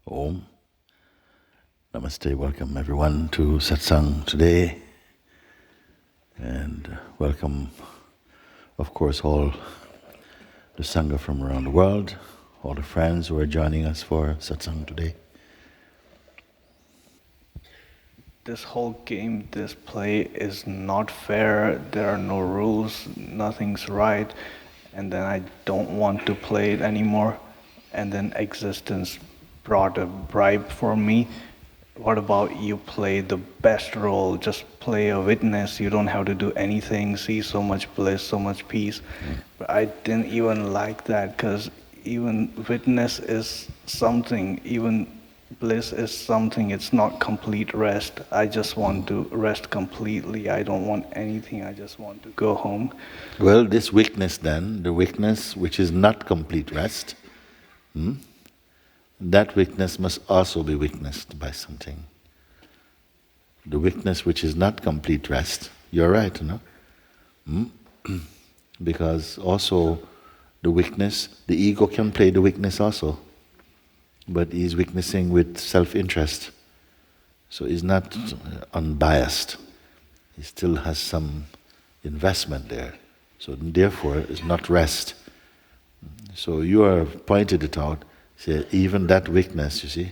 Om. Namaste. Welcome everyone to Satsang today. And welcome, of course, all the Sangha from around the world, all the friends who are joining us for Satsang today. This whole game, this play is not fair. There are no rules, nothing's right. And then I don't want to play it anymore. And then existence brought a bribe for me. What about you play the best role? Just play a witness. You don't have to do anything. See so much bliss, so much peace. But I didn't even like that because even witness is something. Even bliss is something. It's not complete rest. I just want to rest completely. I don't want anything. I just want to go home. Well, this weakness then, the weakness which is not complete rest, that weakness must also be witnessed by something. The weakness which is not complete rest, you're right, no? Because also the weakness, the ego can play the weakness also, but he's witnessing with self-interest. So he's not unbiased. He still has some investment there. So therefore, it's not rest. So you have pointed it out. Say, even that weakness, you see,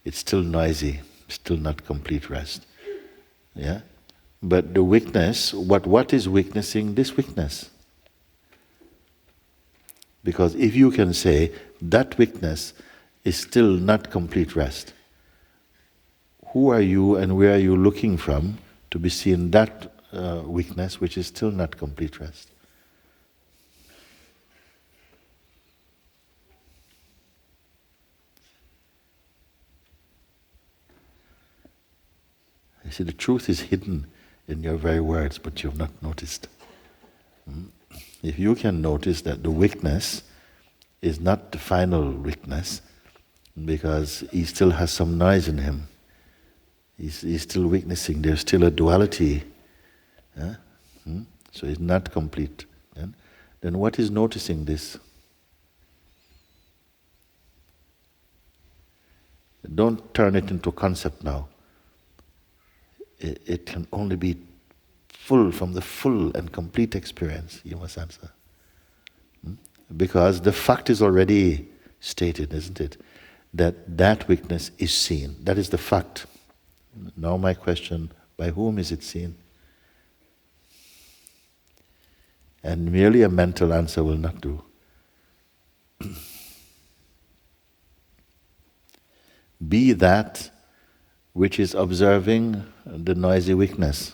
it's still noisy, still not complete rest. Yeah? But the weakness, what is witnessing this weakness? Because if you can say that weakness is still not complete rest, who are you and where are you looking from to be seeing that weakness which is still not complete rest? You see, the truth is hidden in your very words, but you've not noticed. If you can notice that the weakness is not the final weakness, because he still has some noise in him, he's still witnessing, there's still a duality, so it's not complete. Then what is noticing this? Don't turn it into a concept now. It can only be full, from the full and complete experience, you must answer. Because the fact is already stated, isn't it? That weakness is seen. That is the fact. Now my question, by whom is it seen? And merely a mental answer will not do. Be that which is observing the noisy weakness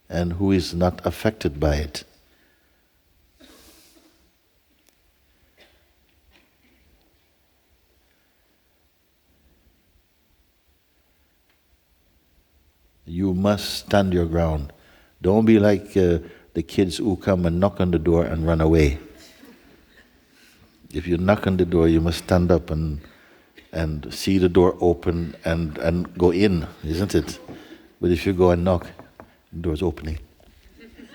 and who is not affected by it. You must stand your ground. Don't be like the kids who come and knock on the door and run away. If you knock on the door, you must stand up and see the door open and go in, isn't it? But if you go and knock, the door's opening.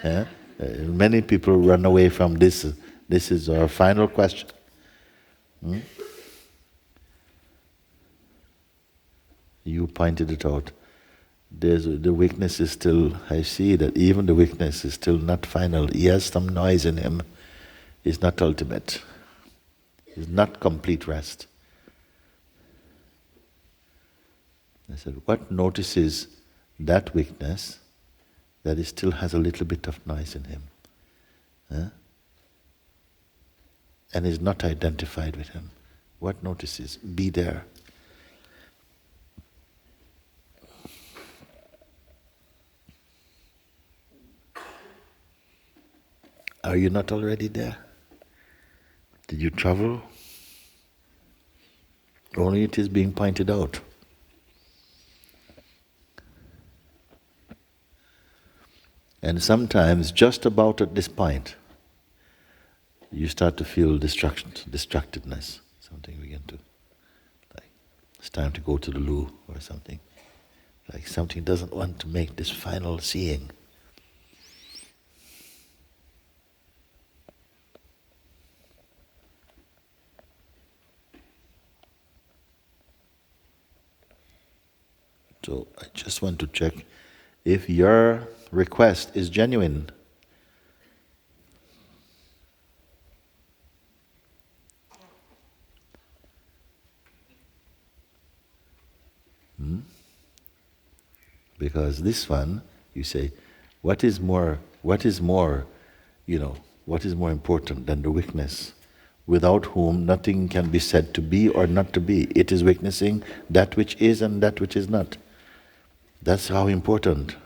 Yeah? Many people run away from this. This is our final question. You pointed it out. The weakness is still, I see that even the weakness is still not final. He has some noise in him. It's not ultimate. It's not complete rest. I said, what notices that weakness that it still has a little bit of noise in him? And is not identified with him? What notices? Be there. Are you not already there? Did you travel? Only it is being pointed out. And sometimes, just about at this point, you start to feel distractedness. Something begin to, like, it's time to go to the loo or something. Like something doesn't want to make this final seeing. So I just want to check if your request is genuine. Because this one, you say, what is more, what is more important than the weakness, without whom nothing can be said to be or not to be. It is witnessing that which is and that which is not. That's how important.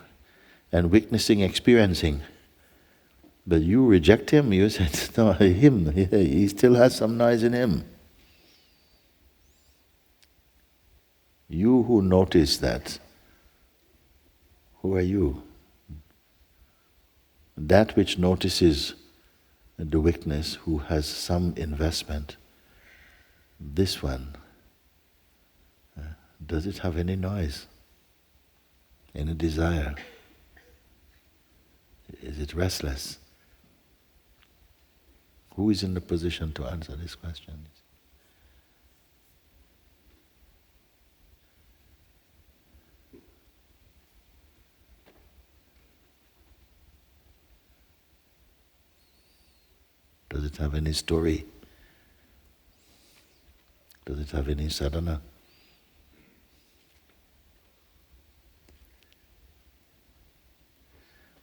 And witnessing, experiencing. But you reject him, you said, no, him, he still has some noise in him. You who notice that, who are you? That which notices the weakness, who has some investment, this one, does it have any noise? Any desire? Is it restless? Who is in the position to answer this question? Does it have any story? Does it have any sadhana?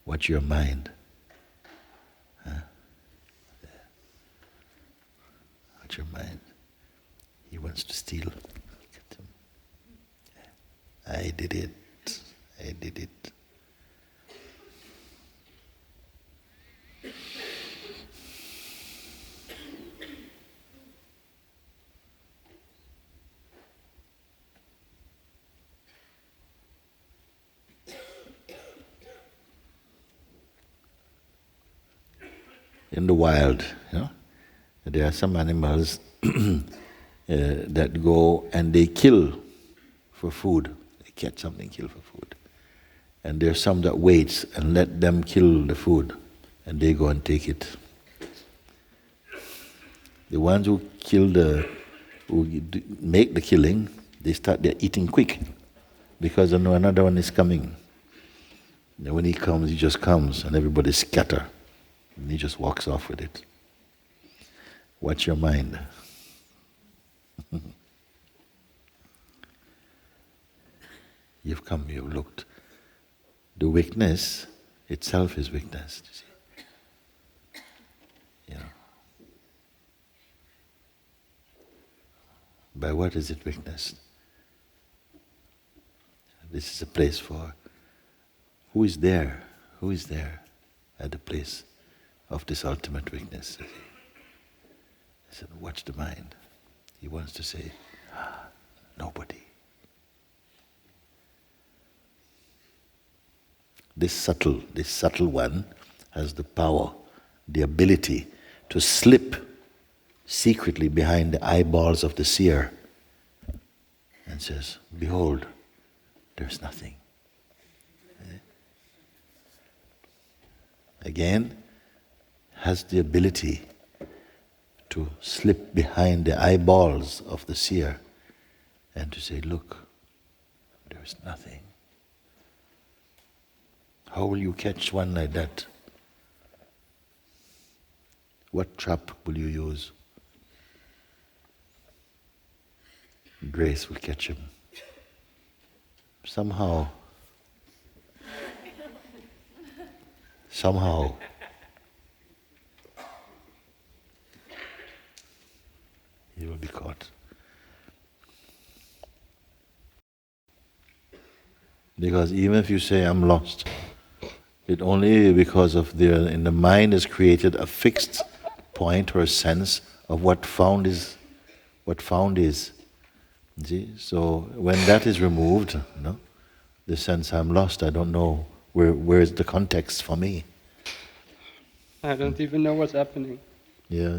What's your mind? Huh? What's your mind? He wants to steal. I did it. I did it. In the wild, there are some animals that go and they kill for food. They catch something, kill for food. And there are some that waits and let them kill the food, and they go and take it. The ones who make the killing, they're eating quick, because they know another one is coming. And when he comes, he just comes, and everybody scatter. And he just walks off with it. Watch your mind. You've come, you've looked. The weakness itself is weakness, you see. By what is it weakness? This is a place for who is there? Who is there at the place of this ultimate weakness? He said, watch the mind. He wants to say, nobody. This subtle one has the power, the ability to slip secretly behind the eyeballs of the seer and says, behold, there's nothing. Again, has the ability to slip behind the eyeballs of the seer and to say, look, there's nothing. How will you catch one like that? What trap will you use? Grace will catch him. Somehow, he will be caught. Because even if you say, I'm lost, it only because of in the mind is created a fixed point or a sense of what found is. See? So when that is removed, the sense I'm lost, I don't know where is the context for me. I don't even know what's happening. Yeah.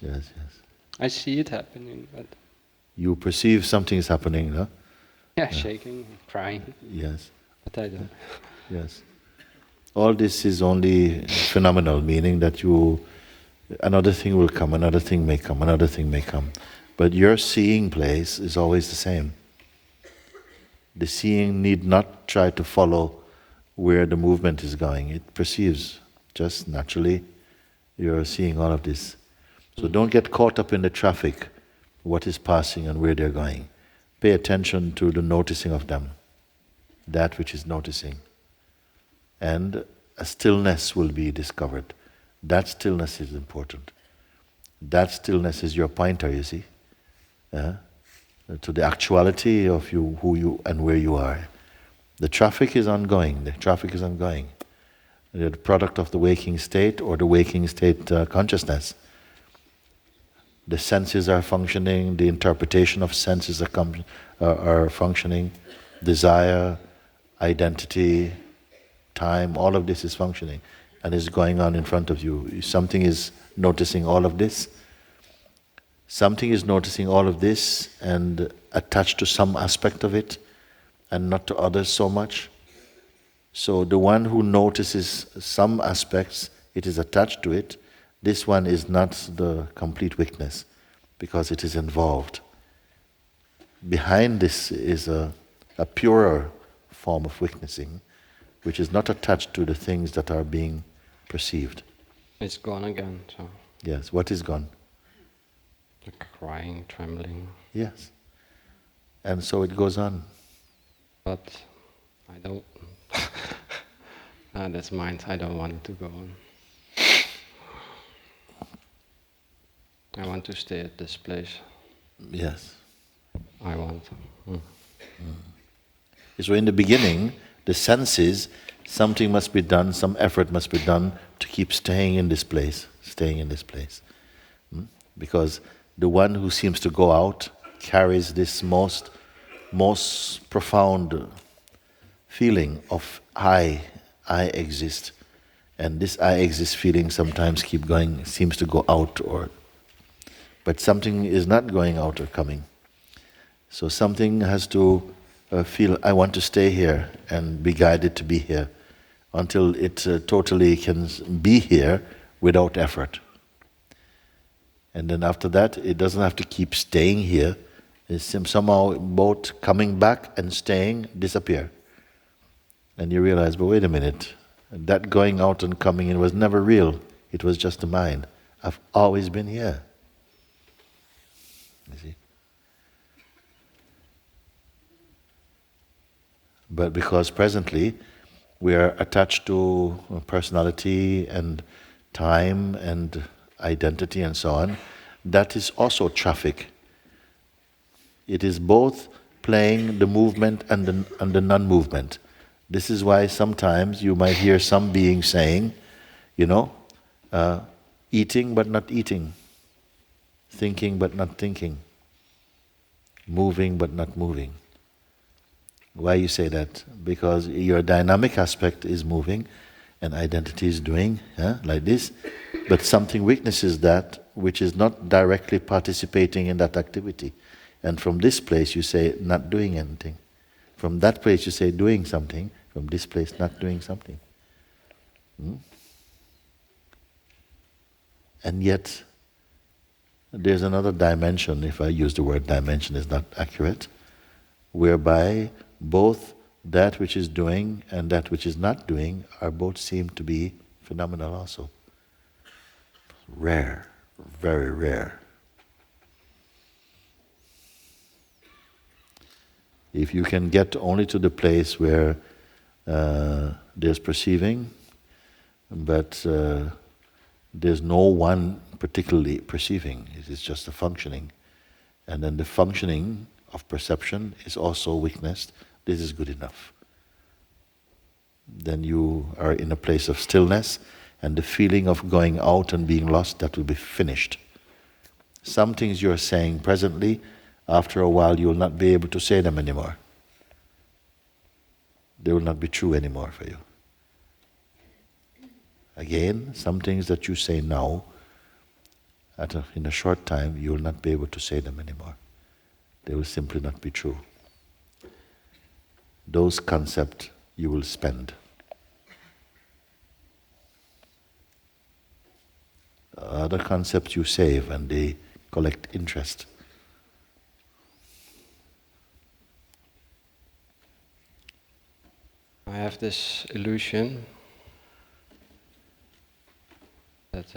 Yes. I see it happening, but... You perceive something is happening, no? Yeah, shaking, crying. Yes. But I don't. Yes. All this is only phenomenal, meaning that another thing will come, another thing may come, another thing may come. But your seeing place is always the same. The seeing need not try to follow where the movement is going. It perceives just naturally. You're seeing all of this. So don't get caught up in the traffic, what is passing and where they're going. Pay attention to the noticing of them, that which is noticing. And a stillness will be discovered. That stillness is important. That stillness is your pointer, you see, to the actuality of you, who you and where you are. The traffic is ongoing. The traffic is ongoing. They're the product of the waking state or the waking state consciousness. The senses are functioning, the interpretation of senses are functioning, desire, identity, time, all of this is functioning and is going on in front of you. Something is noticing all of this. Something is noticing all of this and attached to some aspect of it and not to others so much. So the one who notices some aspects, it is attached to it. This one is not the complete witness because it is involved. Behind this is a purer form of witnessing, which is not attached to the things that are being perceived. It's gone again, so. Yes, what is gone? The crying, trembling. Yes. And so it goes on. But I don't. That's mind. I don't want it to go on. I want to stay at this place. Yes. I want. So in the beginning, the senses, something must be done, some effort must be done to keep staying in this place, Because the one who seems to go out carries this most profound feeling of I exist. And this I exist feeling sometimes seems to go out, but something is not going out or coming. So something has to feel, I want to stay here and be guided to be here until it totally can be here without effort. And then after that, it doesn't have to keep staying here. It's somehow both coming back and staying disappear. And you realize, but wait a minute, that going out and coming in was never real. It was just the mind. I've always been here. You see? But because presently we are attached to personality and time and identity and so on, that is also traffic. It is both playing the movement and the non-movement. This is why sometimes you might hear some being saying, eating but not eating, thinking but not thinking, moving but not moving. Why you say that? Because your dynamic aspect is moving and identity is doing, like this, but something witnesses that which is not directly participating in that activity. And from this place you say not doing anything. From that place you say doing something, from this place not doing something. And yet, there's another dimension, if I use the word dimension is not accurate, whereby both that which is doing and that which is not doing are both seem to be phenomenal also. Rare, very rare. If you can get only to the place where there's perceiving, but there's no one particularly perceiving, it is just a functioning. And then the functioning of perception is also witnessed, this is good enough. Then you are in a place of stillness, and the feeling of going out and being lost, that will be finished. Some things you're saying presently, after a while you will not be able to say them anymore. They will not be true anymore for you. Again, some things that you say now, in a short time, you will not be able to say them anymore. They will simply not be true. Those concepts you will spend. Other concepts you save and they collect interest. have this illusion that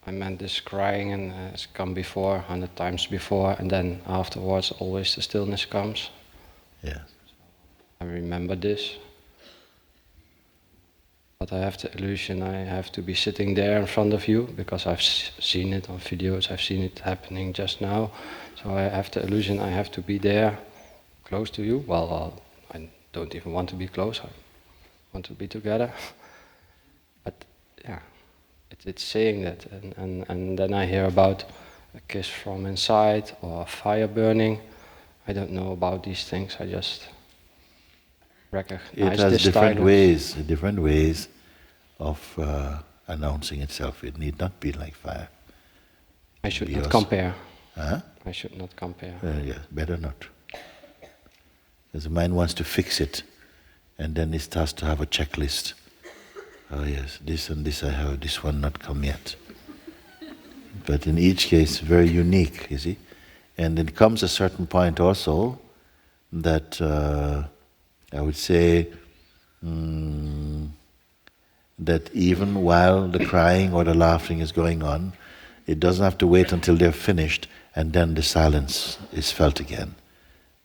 I meant this crying and it's come before, 100 times before, and then afterwards always the stillness comes. Yes. I remember this. But I have the illusion I have to be sitting there in front of you, because I've seen it on videos, I've seen it happening just now. So I have the illusion I have to be there, close to you. Well, I don't even want to be close, I want to be together. But yeah, it's saying that. And then I hear about a kiss from inside or a fire burning. I don't know about these things, I just recognize It has this different ways of announcing itself. It need not be like fire. I should Be not also- compare. Huh? I should not compare. Yeah, better not. Because the mind wants to fix it, and then it starts to have a checklist. Oh yes, this and this I have, this one not come yet. But in each case, very unique, you see. And it comes a certain point also that I would say that even while the crying or the laughing is going on, it doesn't have to wait until they're finished and then the silence is felt again.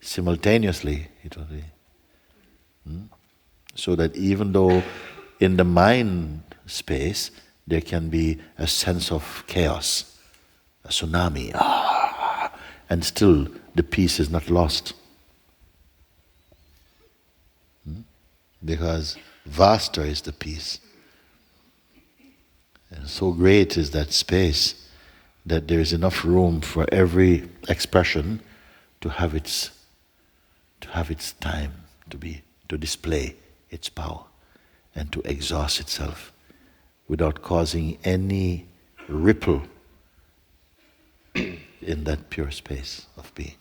Simultaneously, it will be. So that even though in the mind space there can be a sense of chaos, a tsunami, and still the peace is not lost. Because vaster is the peace. And so great is that space that there is enough room for every expression to have its time, to display its power and to exhaust itself without causing any ripple in that pure space of being.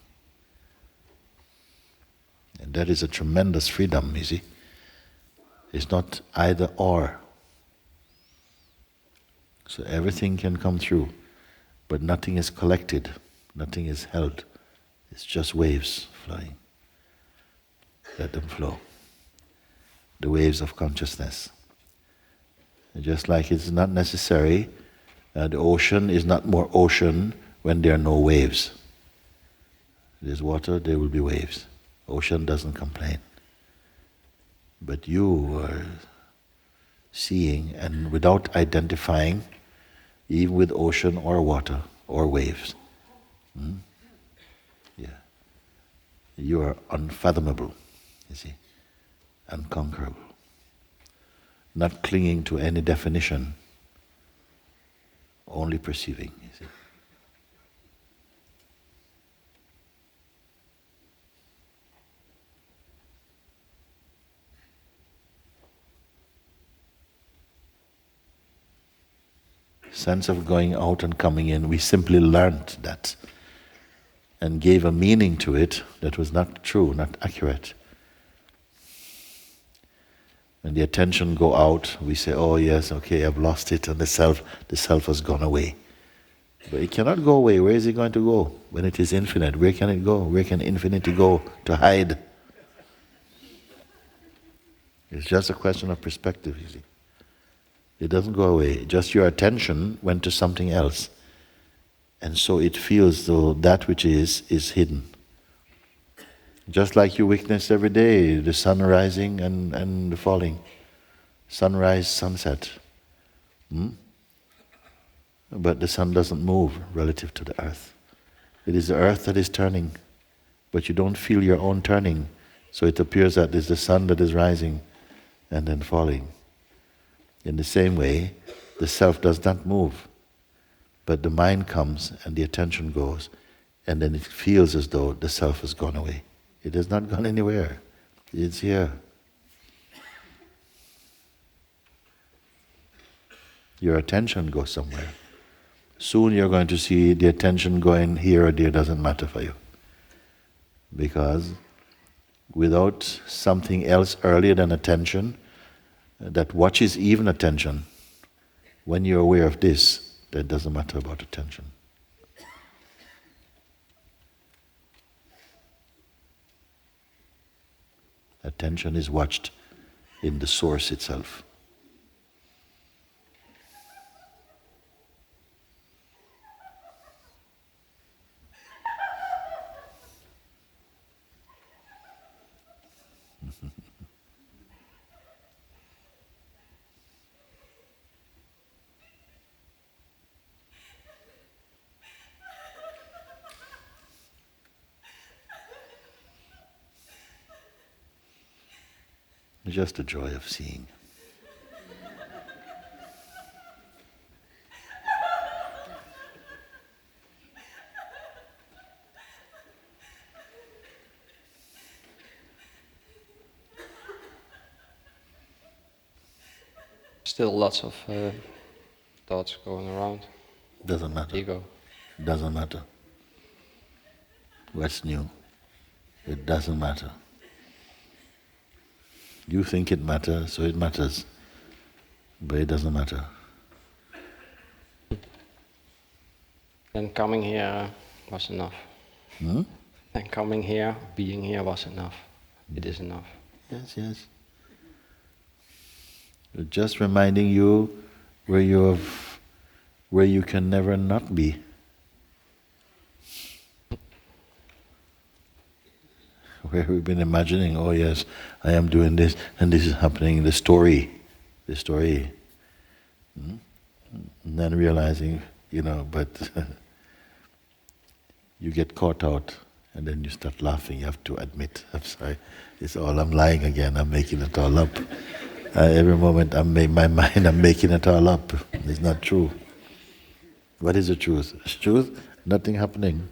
And that is a tremendous freedom, you see. It's not either or. So everything can come through, but nothing is collected, nothing is held. It's just waves flowing. Let them flow. The waves of consciousness. And just like it's not necessary, the ocean is not more ocean when there are no waves. There's water, there will be waves. Ocean doesn't complain. But you are seeing, and without identifying, even with ocean or water or waves, you are unfathomable, you see, unconquerable. Not clinging to any definition, only perceiving, you see. Sense of going out and coming in, we simply learnt that and gave a meaning to it that was not true, not accurate. When the attention go out, we say, oh yes, okay, I've lost it, and the self has gone away. But it cannot go away. Where is it going to go? When it is infinite, where can it go? Where can infinity go to hide? It's just a question of perspective, you see. It doesn't go away. Just your attention went to something else. And so it feels though that which is hidden. Just like you witness every day, the sun rising and the falling. Sunrise, sunset. But the sun doesn't move relative to the earth. It is the earth that is turning. But you don't feel your own turning. So it appears that it's the sun that is rising and then falling. In the same way, the self does not move, but the mind comes and the attention goes, and then it feels as though the self has gone away. It has not gone anywhere. It's here. Your attention goes somewhere. Soon you're going to see the attention going here or there, doesn't matter for you. Because without something else earlier than attention, that watches even attention, when you're aware of this, that doesn't matter about attention. Attention is watched in the source itself. Just the joy of seeing. Still lots of thoughts going around. Doesn't matter. Ego. Doesn't matter. What's new? It doesn't matter. You think it matters, so it matters. But it doesn't matter. And coming here was enough. Hmm? And coming here, being here was enough. It is enough. Yes, yes. Just reminding you where you can never not be. Where we've been imagining, oh yes, I am doing this, and this is happening, the story. And then realizing, but you get caught out, and then you start laughing. You have to admit, I'm sorry, I'm lying again, I'm making it all up. Every moment I'm making it all up. It's not true. What is the truth? Truth? Nothing happening.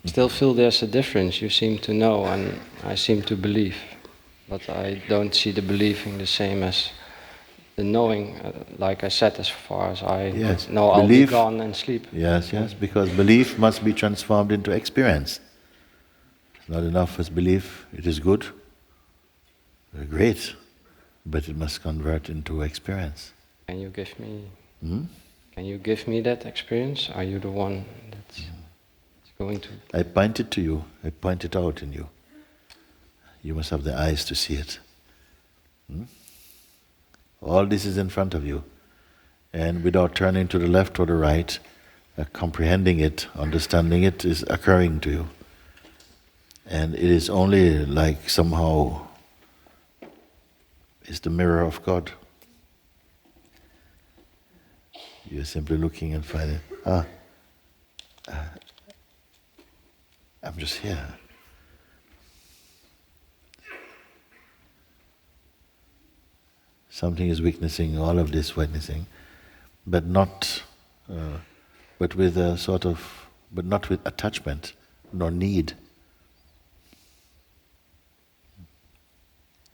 Still feel there's a difference. You seem to know and I seem to believe. But I don't see the believing the same as the knowing. Like I said, as far as I know, I'll be gone and sleep. Yes, because belief must be transformed into experience. It's not enough as belief. It is good, great, but it must convert into experience. Can you give me? Can you give me that experience? Are you the one that's going to? I point it to you. I point it out in you. You must have the eyes to see it. All this is in front of you. And without turning to the left or the right, comprehending it, understanding it is occurring to you. And it is only like somehow it's the mirror of God. You're simply looking and finding, I'm just here. Something is witnessing all of this witnessing, but not with attachment nor need.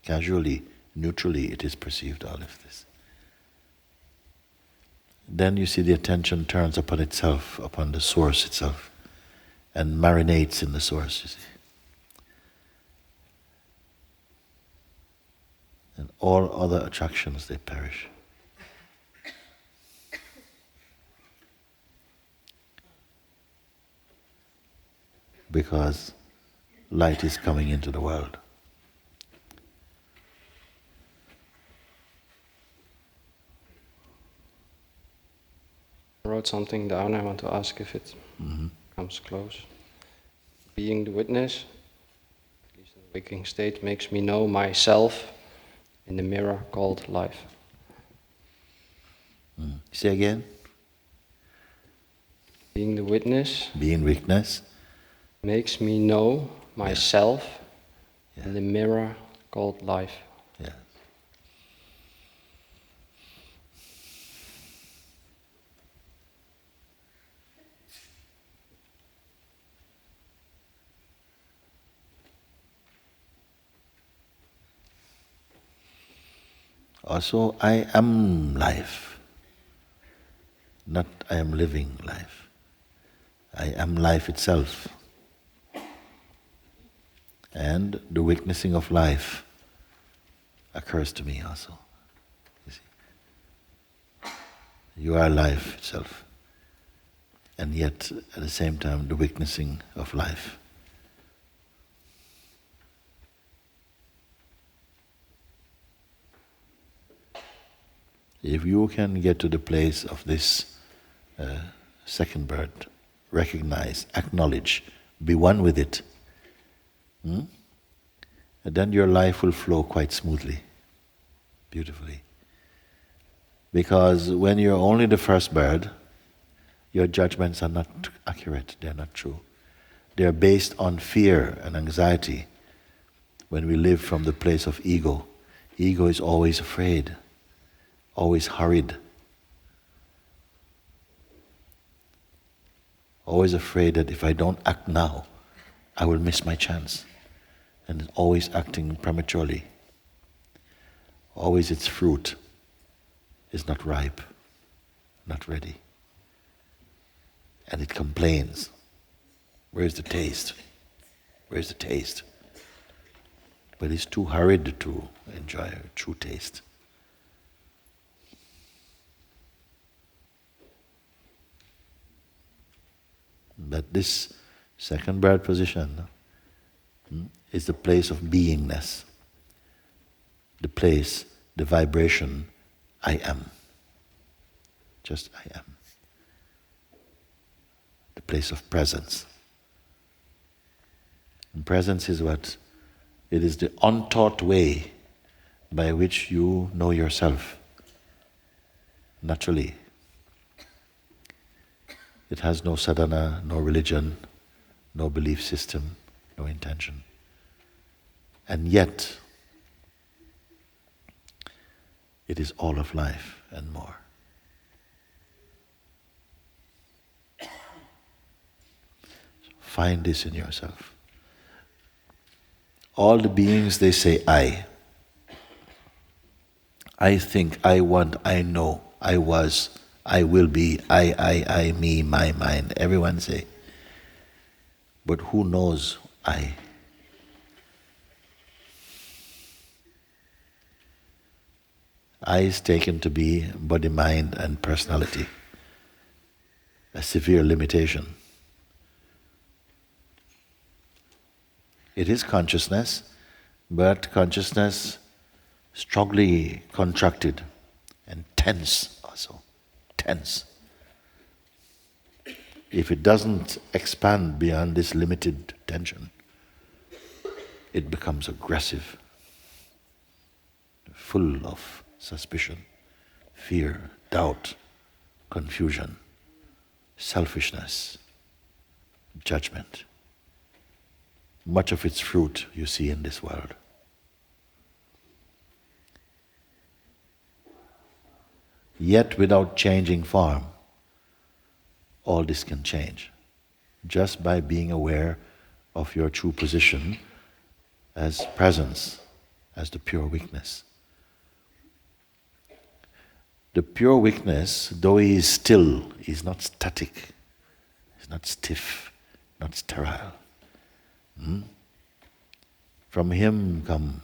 Casually, neutrally, it is perceived, all of this. Then you see the attention turns upon itself, upon the source itself, and marinates in the source, you see. And all other attractions, they perish. Because light is coming into the world. I wrote something down. I want to ask if it comes close. Being the witness, at least in the waking state, makes me know myself in the mirror called life. Say again. Being the witness. Being witness. Makes me know myself in the mirror called life. Yeah. Also, I am life, not I am living life. I am life itself. And the witnessing of life occurs to me also. You see, you are life itself, and yet at the same time the witnessing of life. If you can get to the place of this second bird, recognize, acknowledge, be one with it, then your life will flow quite smoothly, beautifully. Because when you're only the first bird, your judgments are not accurate, they're not true. They're based on fear and anxiety. When we live from the place of ego, ego is always afraid, always hurried, always afraid that if I don't act now, I will miss my chance. And always acting prematurely. Always its fruit is not ripe, not ready. And it complains. Where's the taste? Where's the taste? But it's too hurried to enjoy a true taste. But this second bird position is the place of beingness, the place, the vibration, I am. Just I am. The place of presence. And presence is what? It is the untaught way by which you know yourself. Naturally. It has no sadhana, no religion, no belief system, no intention. And yet, it is all of life and more. Find this in yourself. All the beings, they say I. I think, I want, I know, I was, I will be, I, me, my, mine. Everyone say. But who knows I? I is taken to be body, mind, and personality. A severe limitation. It is consciousness, but consciousness strongly contracted and tense also. Tense. If it doesn't expand beyond this limited tension, it becomes aggressive, full of suspicion, fear, doubt, confusion, selfishness, judgment. Much of its fruit you see in this world. Yet without changing form, all this can change. Just by being aware of your true position as presence, as the pure weakness. The pure weakness, though he is still, is not static, is not stiff, not sterile. From him come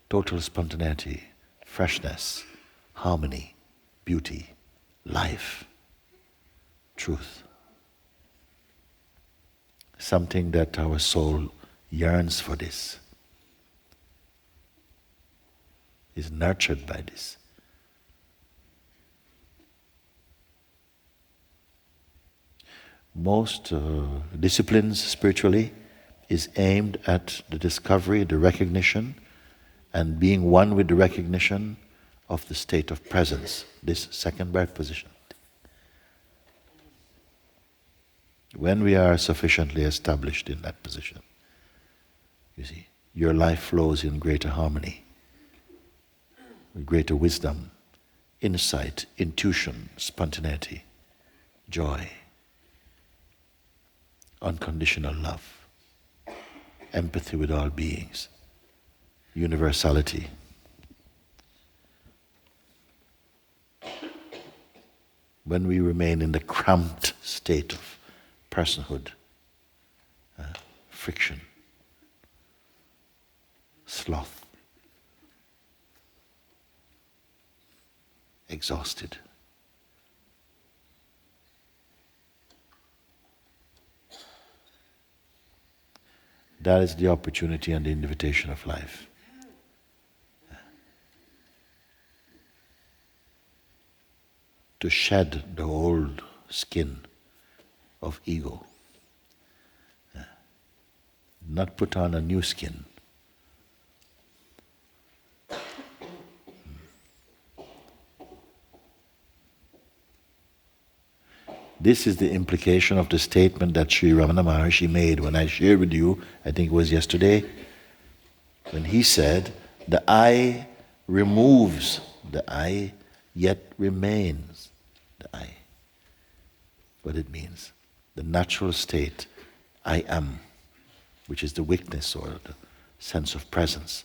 total spontaneity, freshness, harmony, beauty, life, truth. Something that our soul yearns for this, is nurtured by this. Most disciplines spiritually is aimed at the discovery, the recognition, and being one with the recognition of the state of presence, this second birth position. When we are sufficiently established in that position, you see, your life flows in greater harmony, greater wisdom, insight, intuition, spontaneity, joy, unconditional love, empathy with all beings, universality, when we remain in the cramped state of personhood, friction, sloth, exhausted. That is the opportunity and the invitation of life. To shed the old skin of ego. Not put on a new skin. This is the implication of the statement that Sri Ramana Maharshi made when I shared with you, I think it was yesterday, when he said, the I removes the I, yet remains the I. What it means. The natural state, I am, which is the weakness or the sense of presence.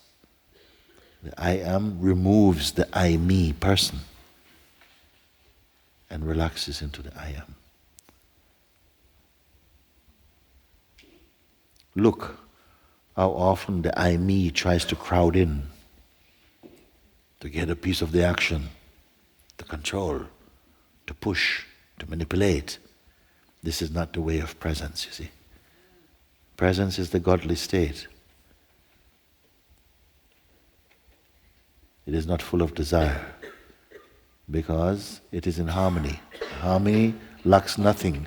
The I am removes the I, me person and relaxes into the I am. Look how often the I, me tries to crowd in to get a piece of the action, to control, to push, to manipulate. This is not the way of presence, you see. Presence is the godly state. It is not full of desire because it is in harmony. Harmony lacks nothing.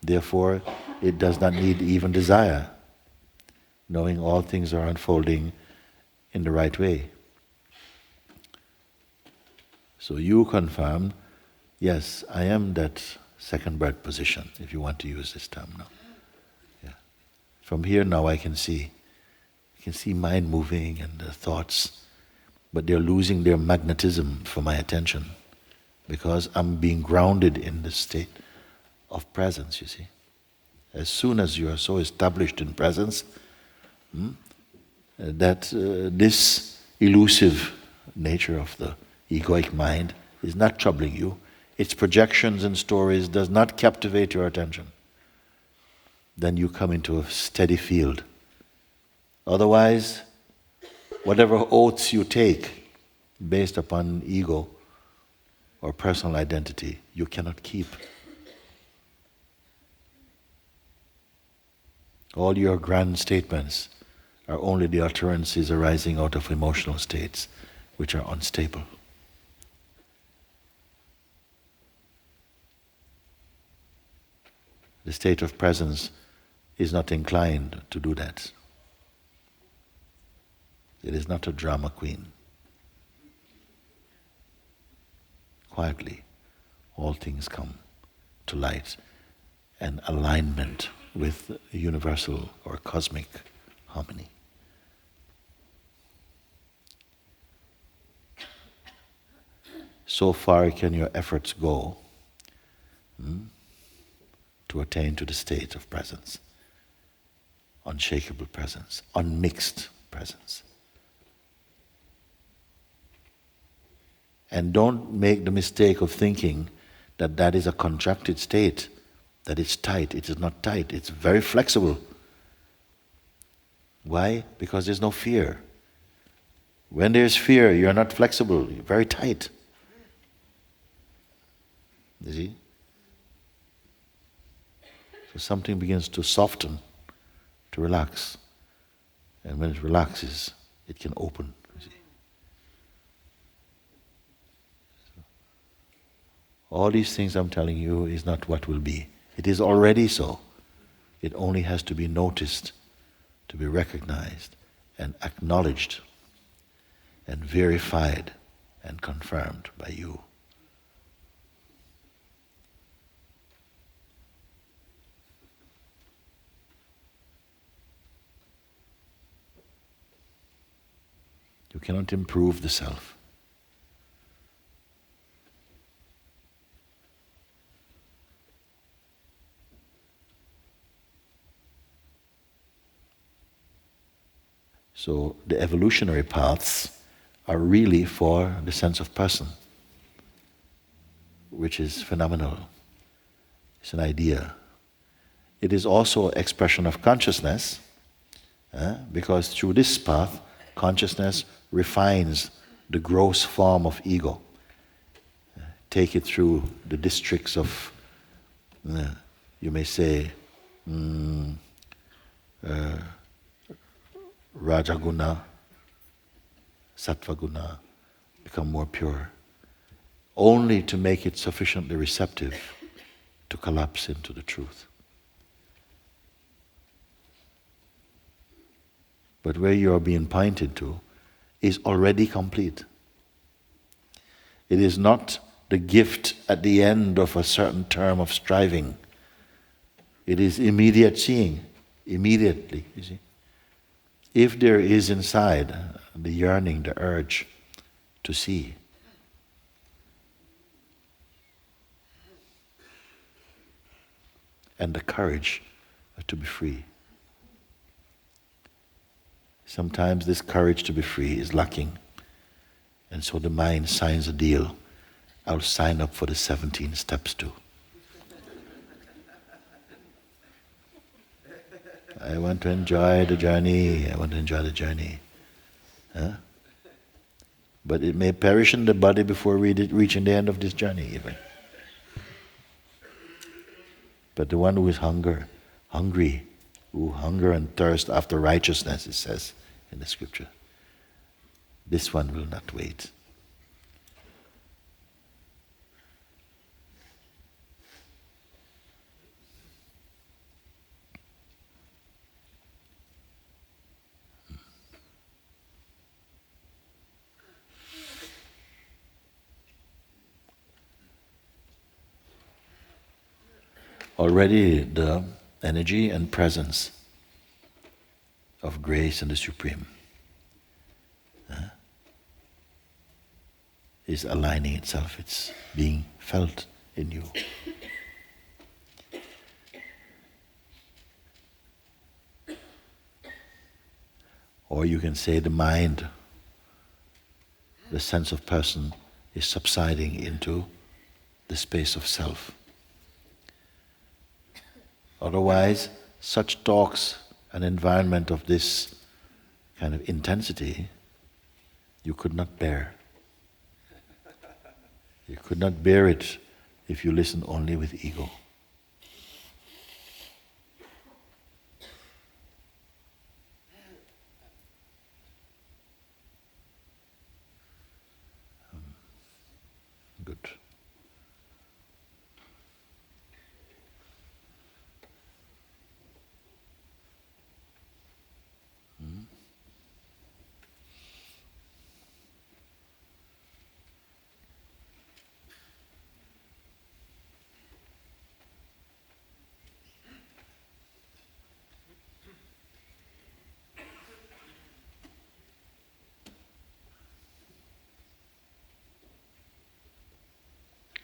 Therefore, it does not need even desire, knowing all things are unfolding in the right way. So you confirm, yes, I am that second birth position, if you want to use this term now. Yeah. From here now I can see mind moving and the thoughts, but they're losing their magnetism for my attention because I'm being grounded in the state of presence, you see. As soon as you are so established in presence, that this elusive nature of the egoic mind is not troubling you. Its projections and stories does not captivate your attention. Then you come into a steady field. Otherwise, whatever oaths you take based upon ego or personal identity, you cannot keep. All your grand statements are only the utterances arising out of emotional states which are unstable. The state of presence is not inclined to do that. It is not a drama queen. Quietly, all things come to light and alignment with universal or cosmic harmony. So far can your efforts go to attain to the state of presence, unshakable presence, unmixed presence. And don't make the mistake of thinking that that is a contracted state, that it's tight. It is not tight, it's very flexible. Why? Because there's no fear. When there's fear, you're not flexible, you're very tight. You see? So something begins to soften, to relax. And when it relaxes, it can open. You see? So, all these things I'm telling you is not what will be. It is already so. It only has to be noticed, to be recognized and acknowledged and verified and confirmed by you. You cannot improve the self. So the evolutionary paths are really for the sense of person. which is phenomenal. It's an idea. It is also an expression of consciousness, because through this path, consciousness refines the gross form of ego. Take it through the districts of, you may say, Rajaguna, Sattvaguna, become more pure, only to make it sufficiently receptive to collapse into the truth. But where you are being pointed to is already complete. It is not the gift at the end of a certain term of striving. It is immediate seeing, immediately, you see. If there is inside the yearning, the urge to see, and the courage to be free. Sometimes this courage to be free is lacking, and so the mind signs a deal. I'll sign up for the 17 steps too. I want to enjoy the journey, I want to enjoy the journey. But it may perish in the body before reaching the end of this journey even. But the one who is hungry, who hunger and thirst after righteousness, it says in the scripture, this one will not wait. Already the energy and presence of grace and the Supreme is aligning itself, it's being felt in you. Or you can say the mind, the sense of person, is subsiding into the space of self. Otherwise, such talks, an environment of this kind of intensity, you could not bear. You could not bear it if you listen only with ego. Good.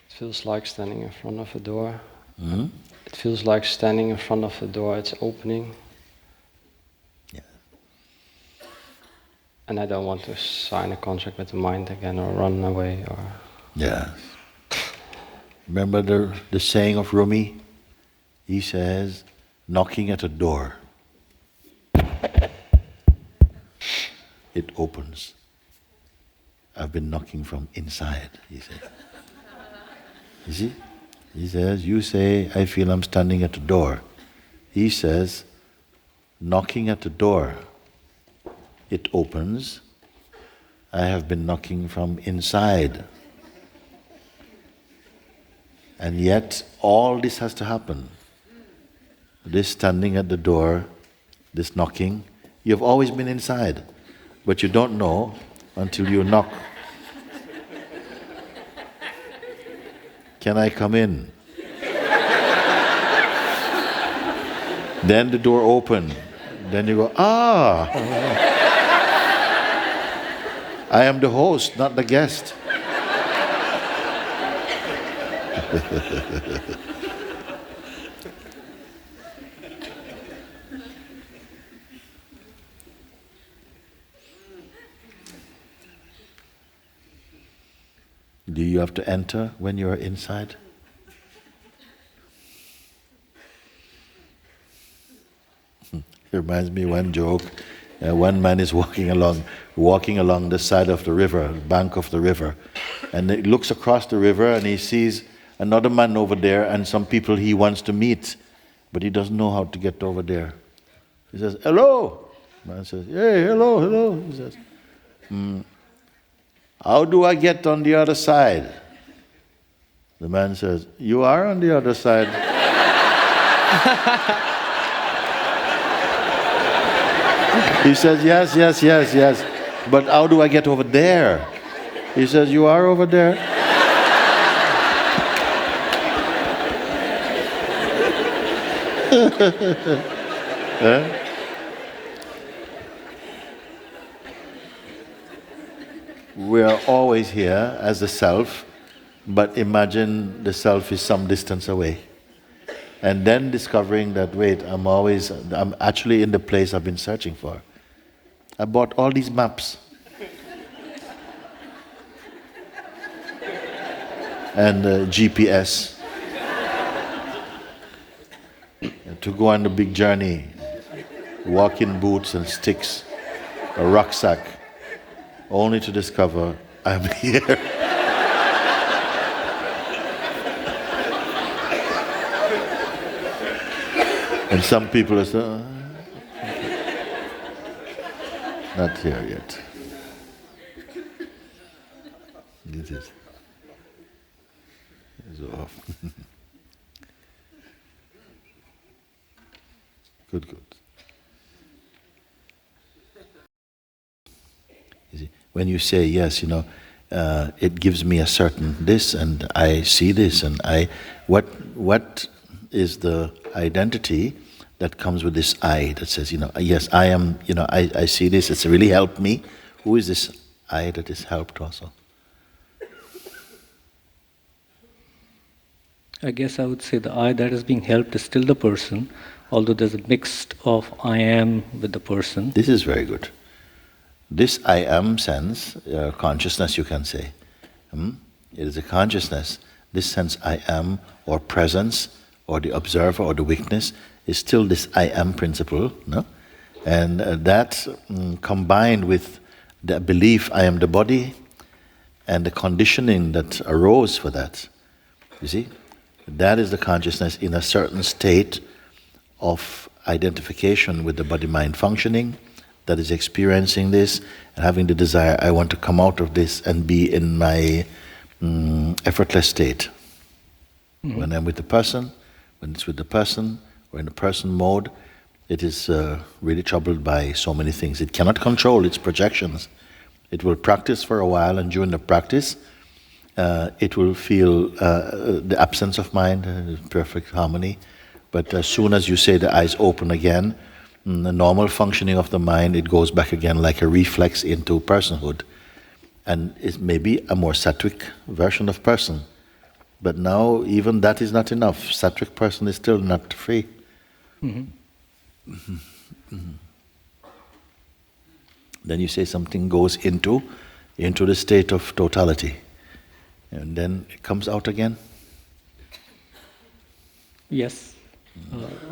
It feels like standing in front of a door. Mm-hmm. It feels like standing in front of a door, it's opening. Yeah. And I don't want to sign a contract with the mind again or run away or... Yeah. Remember the saying of Rumi? He says, knocking at a door, it opens. I've been knocking from inside, he said. You see? He says, you say, I feel I'm standing at the door. He says, knocking at the door, it opens. I have been knocking from inside. And yet, all this has to happen. This standing at the door, this knocking, you've always been inside, but you don't know until you knock. Can I come in? Then the door opened. Then you go, ah! I am the host, not the guest. Do you you have to enter when you are inside? It reminds me one joke. One man is walking along the side of the river, bank of the river, and he looks across the river and he sees another man over there and some people he wants to meet, but he doesn't know how to get over there. He says, "Hello." The man says, "Hey, hello, hello." He says, "How do I get on the other side?" The man says, "You are on the other side." He says, "Yes, yes, yes, yes. But how do I get over there?" He says, "You are over there." We are always here as the self, but imagine the self is some distance away. And then discovering that, wait, I'm actually in the place I've been searching for. I bought all these maps. And GPS. To go on a big journey, walking boots and sticks, a rucksack, only to discover I'm here. And some people are saying, not here yet. This is off. Good, good. You see, when you say yes, it gives me a certain this, and I see this, and what is the identity that comes with this I that says, yes, I am, I see this, it's really helped me. Who is this I that is helped also? I guess I would say the I that is being helped is still the person, although there's a mix of I am with the person. This is very good. This I am sense, consciousness you can say. It is a consciousness. This sense I am, or presence, or the observer, or the witness, is still this I am principle, no? And that combined with the belief I am the body, and the conditioning that arose for that, you see? That is the consciousness in a certain state of identification with the body-mind functioning, that is experiencing this, and having the desire, I want to come out of this and be in my effortless state. Mm-hmm. When I'm with the person, when it's with the person, or in the person mode, it is really troubled by so many things. It cannot control its projections. It will practice for a while, and during the practice, it will feel the absence of mind, perfect harmony. But as soon as you say the eyes open again, the normal functioning of the mind, it goes back again like a reflex into personhood. And it may be a more sattvic version of person. But now even that is not enough. Sattvic person is still not free. Mm-hmm. Mm-hmm. Mm-hmm. Then you say something goes into the state of totality. And then it comes out again? Yes.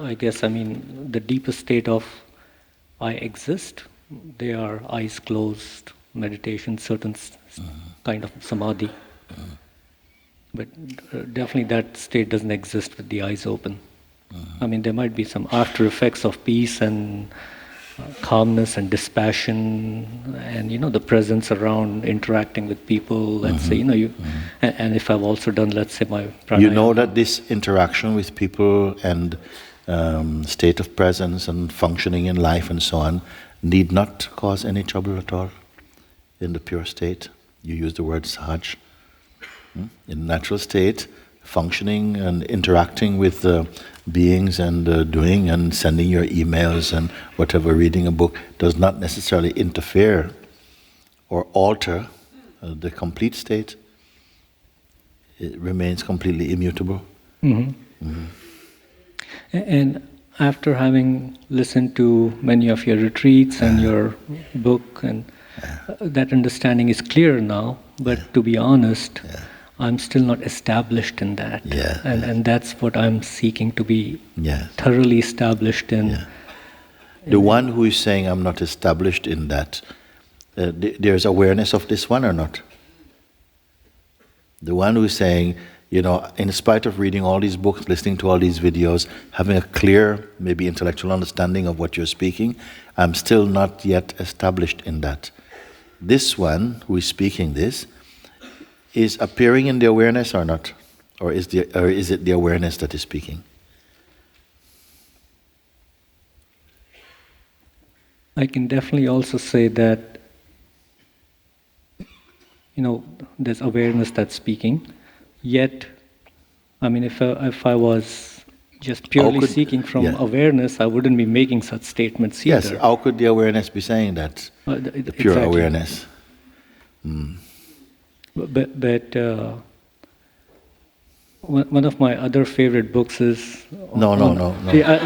I guess, the deepest state of I exist, they are eyes closed, meditation, certain kind of samadhi. But definitely that state doesn't exist with the eyes open. There might be some after effects of peace and calmness and dispassion, and the presence around interacting with people. Let's say and if I've also done, let's say, my pranayama. You know that this interaction with people and state of presence and functioning in life and so on need not cause any trouble at all in the pure state. You use the word sahaj. In natural state, functioning and interacting with beings and doing and sending your emails and whatever, reading a book, does not necessarily interfere or alter the complete state. It remains completely immutable. Mm-hmm. Mm-hmm. And after having listened to many of your retreats and your book, and that understanding is clear now, but to be honest, I'm still not established in that. Yeah, And that's what I'm seeking to be yes. thoroughly established in. Yeah. The one who is saying, I'm not established in that, there's awareness of this one or not? The one who is saying, in spite of reading all these books, listening to all these videos, having a clear, maybe intellectual understanding of what you're speaking, I'm still not yet established in that. This one who is speaking this is appearing in the awareness or not? Or is it the awareness that is speaking? I can definitely also say that, there's awareness that's speaking. Yet, if I was just purely seeking from awareness, I wouldn't be making such statements either. Yes, how could the awareness be saying that? The pure exactly. awareness. But one of my other favorite books is... No. Yeah,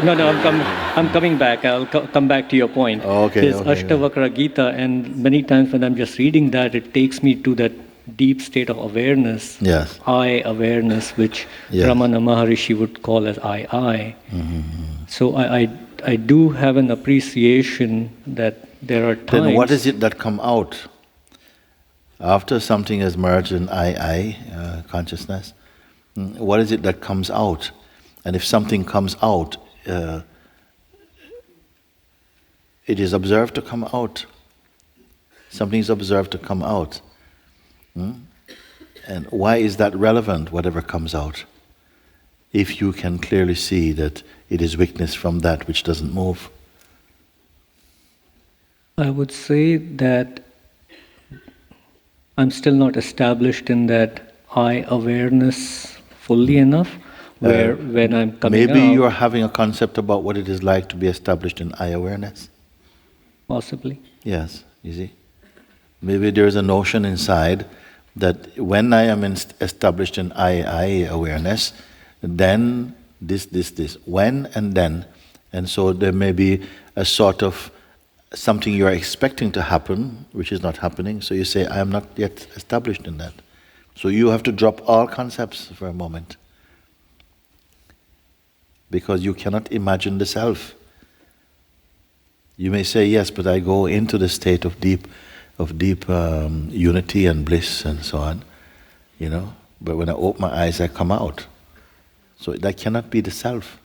I'm coming back. I'll come back to your point. Oh, okay. There's Ashtavakra Gita, and many times when I'm just reading that, it takes me to that deep state of awareness, yes. I awareness, which Ramana Maharishi would call as I. Mm-hmm. So I do have an appreciation that there are times... Then what is it that come out? After something has merged in I consciousness, what is it that comes out? And if something comes out, it is observed to come out. Something is observed to come out. And why is that relevant, whatever comes out? If you can clearly see that it is weakness from that which doesn't move. I would say that I'm still not established in that I awareness fully enough, where when I'm coming maybe out... you are having a concept about what it is like to be established in I awareness. Possibly. Yes, you see. Maybe there is a notion inside that when I am established in I awareness, then this, when and then. And so there may be a sort of something you are expecting to happen, which is not happening, so you say, I am not yet established in that. So you have to drop all concepts for a moment. Because you cannot imagine the self. You may say, yes, but I go into the state of deep unity and bliss and so on, but when I open my eyes, I come out. So that cannot be the self.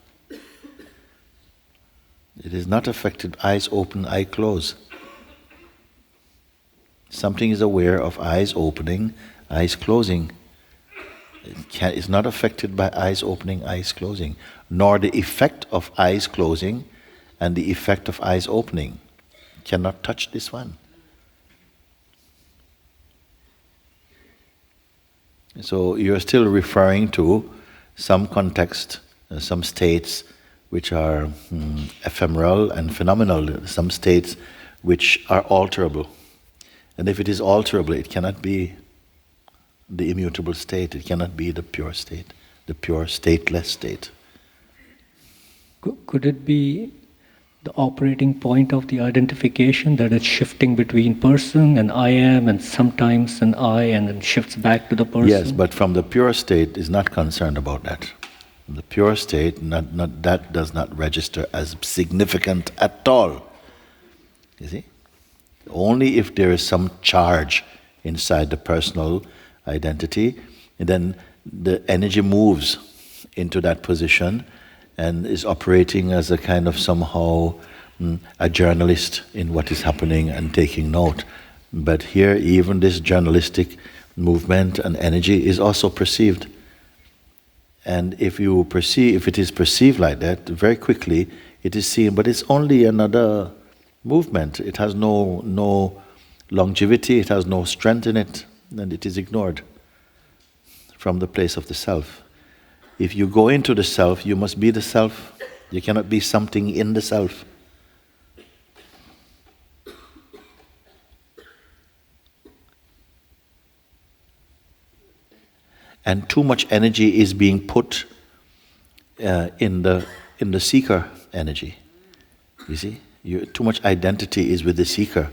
It is not affected, eyes open, eye close. Something is aware of eyes opening, eyes closing. It's not affected by eyes opening, eyes closing, nor the effect of eyes closing and the effect of eyes opening. Cannot touch this one. So you're still referring to some context, some states which are ephemeral and phenomenal, some states which are alterable. And if it is alterable, it cannot be the immutable state, it cannot be the pure state, the pure stateless state. Could it be the operating point of the identification, that it's shifting between person and I am, and sometimes an I, and then shifts back to the person? Yes, but from the pure state is not concerned about that. The pure state, that does not register as significant at all. You see? Only if there is some charge inside the personal identity, and then the energy moves into that position and is operating as a kind of somehow a journalist in what is happening and taking note. But here, even this journalistic movement and energy is also perceived. And if it is perceived like that, very quickly it is seen, but it's only another movement. It has no longevity, it has no strength in it, and it is ignored from the place of the self. If you go into the self, you must be the self. You cannot be something in the self. And too much energy is being put in the seeker energy. You see? Too much identity is with the seeker.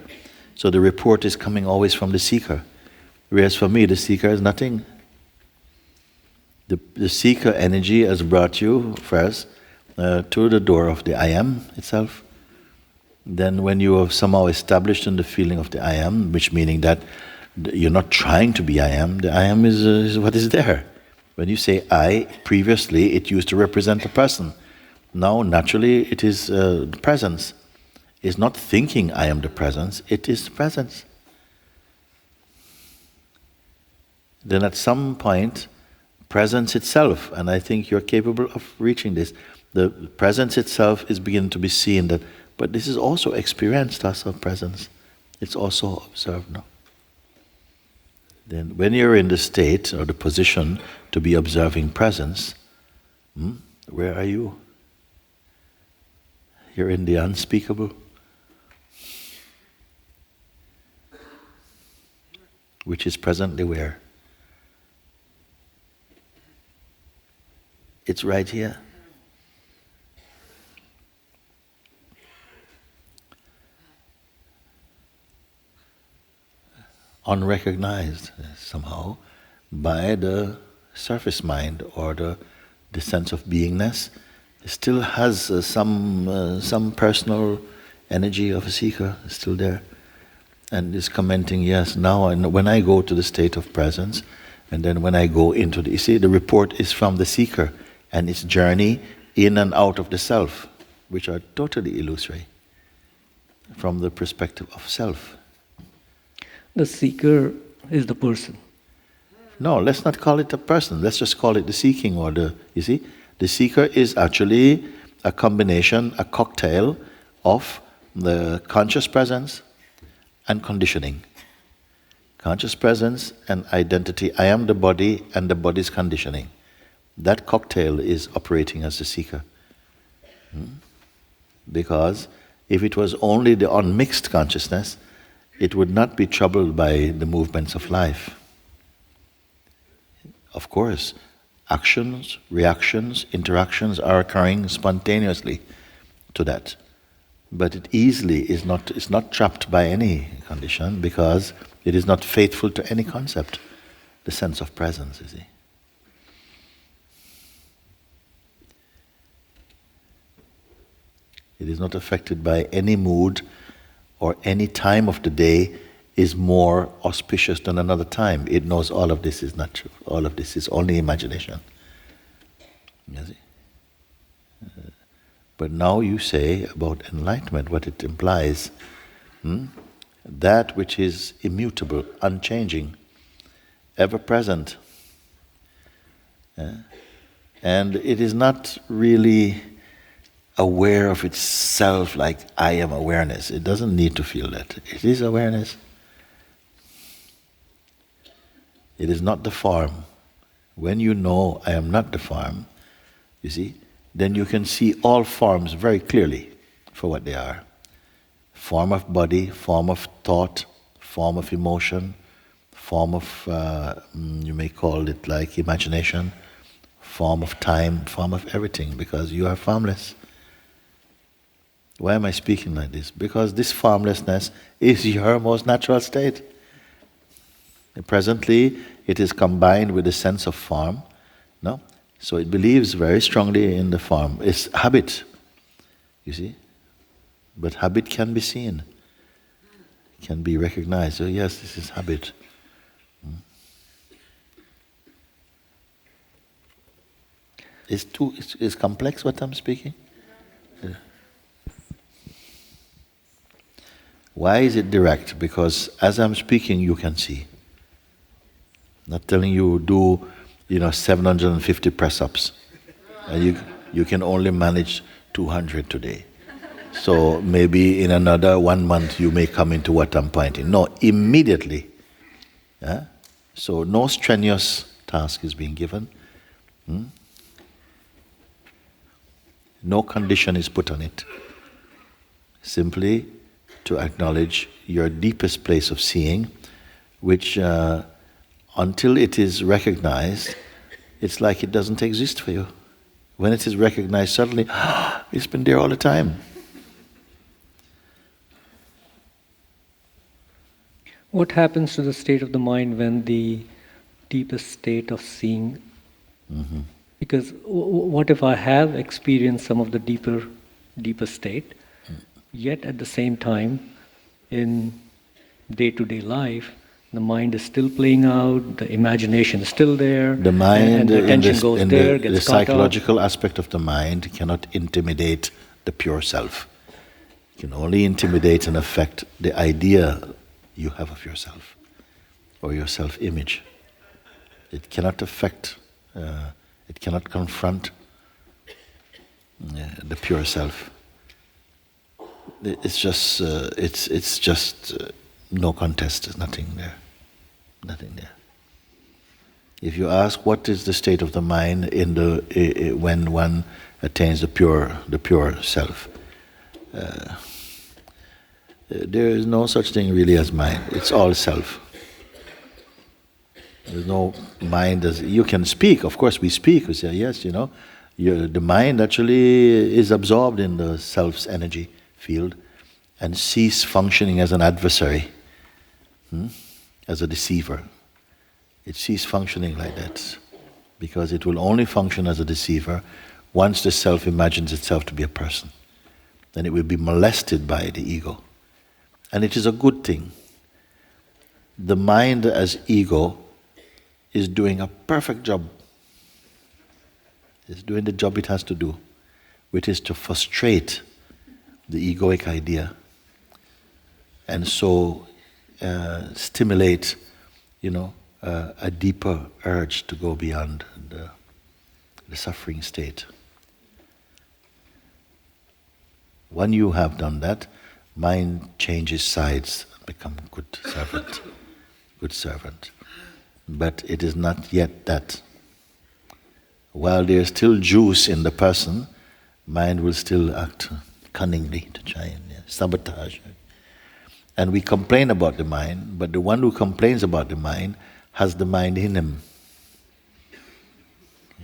So the report is coming always from the seeker. Whereas for me, the seeker is nothing. The seeker energy has brought you first to the door of the I am itself. Then when you have somehow established in the feeling of the I am, which meaning that you're not trying to be I am, the I am is what is there. When you say I, previously it used to represent a person. Now naturally it is the presence. It's not thinking I am the presence, it is the presence. Then at some point, presence itself, and I think you're capable of reaching this, the presence itself is beginning to be seen that, but this is also experienced as a presence. It's also observed now. Then when you're in the state or the position to be observing presence, where are you? You're in the unspeakable. Which is presently where? It's right here. Unrecognized somehow by the surface mind or the sense of beingness. It still has some personal energy of a seeker, it's still there. And is commenting, yes, now when I go to the state of presence, and then when I go into the, you see, the report is from the seeker and its journey in and out of the self, which are totally illusory from the perspective of self. The seeker is the person. No, let's not call it a person. Let's just call it the seeking or the, you see, the seeker is actually a combination, a cocktail of the conscious presence and conditioning. Conscious presence and identity. I am the body and the body's conditioning. That cocktail is operating as the seeker. Because if it was only the unmixed consciousness, it would not be troubled by the movements of life. Of course, actions, reactions, interactions are occurring spontaneously to that. But it easily is not trapped by any condition because it is not faithful to any concept, the sense of presence, you see. It is not affected by any mood or any time of the day is more auspicious than another time. It knows all of this is not true. All of this is only imagination. You see? But now you say about enlightenment, what it implies, that which is immutable, unchanging, ever present. And it is not really aware of itself like I am awareness. It doesn't need to feel that. It is awareness. It is not the form. When you know I am not the form, you see, then you can see all forms very clearly for what they are. Form of body, form of thought, form of emotion, form of, you may call it like imagination, form of time, form of everything, because you are formless. Why am I speaking like this? Because this formlessness is your most natural state. And presently, it is combined with a sense of form, no? So it believes very strongly in the form. It's habit, you see. But habit can be seen, can be recognized. So yes, this is habit. It's complex what I'm speaking? Yeah. Why is it direct? Because as I'm speaking, you can see. Not telling you do, 750 press-ups. And you can only manage 200 today. So maybe in another 1 month you may come into what I'm pointing. No, immediately. Yeah? So no strenuous task is being given. No condition is put on it. Simply to acknowledge your deepest place of seeing, which until it is recognized, it's like it doesn't exist for you. When it is recognized, suddenly, it's been there all the time. What happens to the state of the mind when the deepest state of seeing Because what if I have experienced some of the deeper state, yet at the same time, in day-to-day life, the mind is still playing out, the imagination is still there, The mind, and the attention goes in there, the gets caught up. psychological aspect of the mind cannot intimidate the pure self. It can only intimidate and affect the idea you have of yourself, or your self-image. It cannot affect, it cannot confront the pure self. It's just, no contest. There's nothing there, nothing there. If you ask what is the state of the mind in when one attains the pure self, there is no such thing really as mind. It's all self. There's no mind as you can speak. Of course, we speak. We say yes. The mind actually is absorbed in the self's energy field and cease functioning as an adversary, as a deceiver. It ceases functioning like that because it will only function as a deceiver once the self imagines itself to be a person. Then it will be molested by the ego. And it is a good thing. The mind as ego is doing a perfect job. It's doing the job it has to do, which is to frustrate the egoic idea and so stimulate, a deeper urge to go beyond the suffering state. When you have done that, mind changes sides, become good servant. But it is not yet that. While there is still juice in the person, mind will still act cunningly to try and sabotage. And we complain about the mind, but the one who complains about the mind has the mind in him.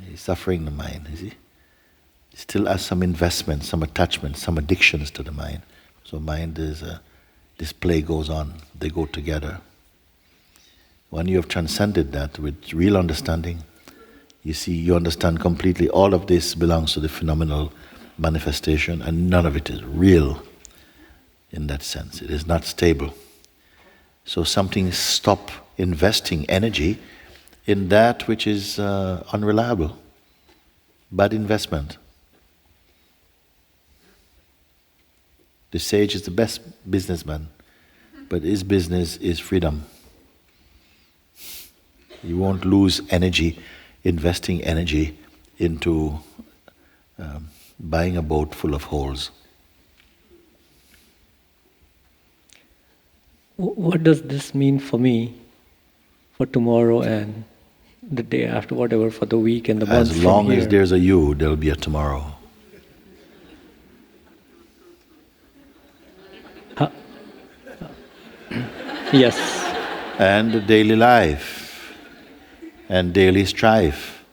He's suffering the mind, you see. He still has some investment, some attachment, some addictions to the mind. So mind is, this play goes on, they go together. When you have transcended that with real understanding, you see, you understand completely all of this belongs to the phenomenal manifestation and none of it is real in that sense. It is not stable. So something stop investing energy in that which is unreliable. Bad investment. The sage is the best businessman, but his business is freedom. You won't lose energy, investing energy into buying a boat full of holes. What does this mean for me, for tomorrow and the day after, whatever, for the week and the month from here? As long as there's a you, there'll be a tomorrow. Yes. And the daily life and daily strife.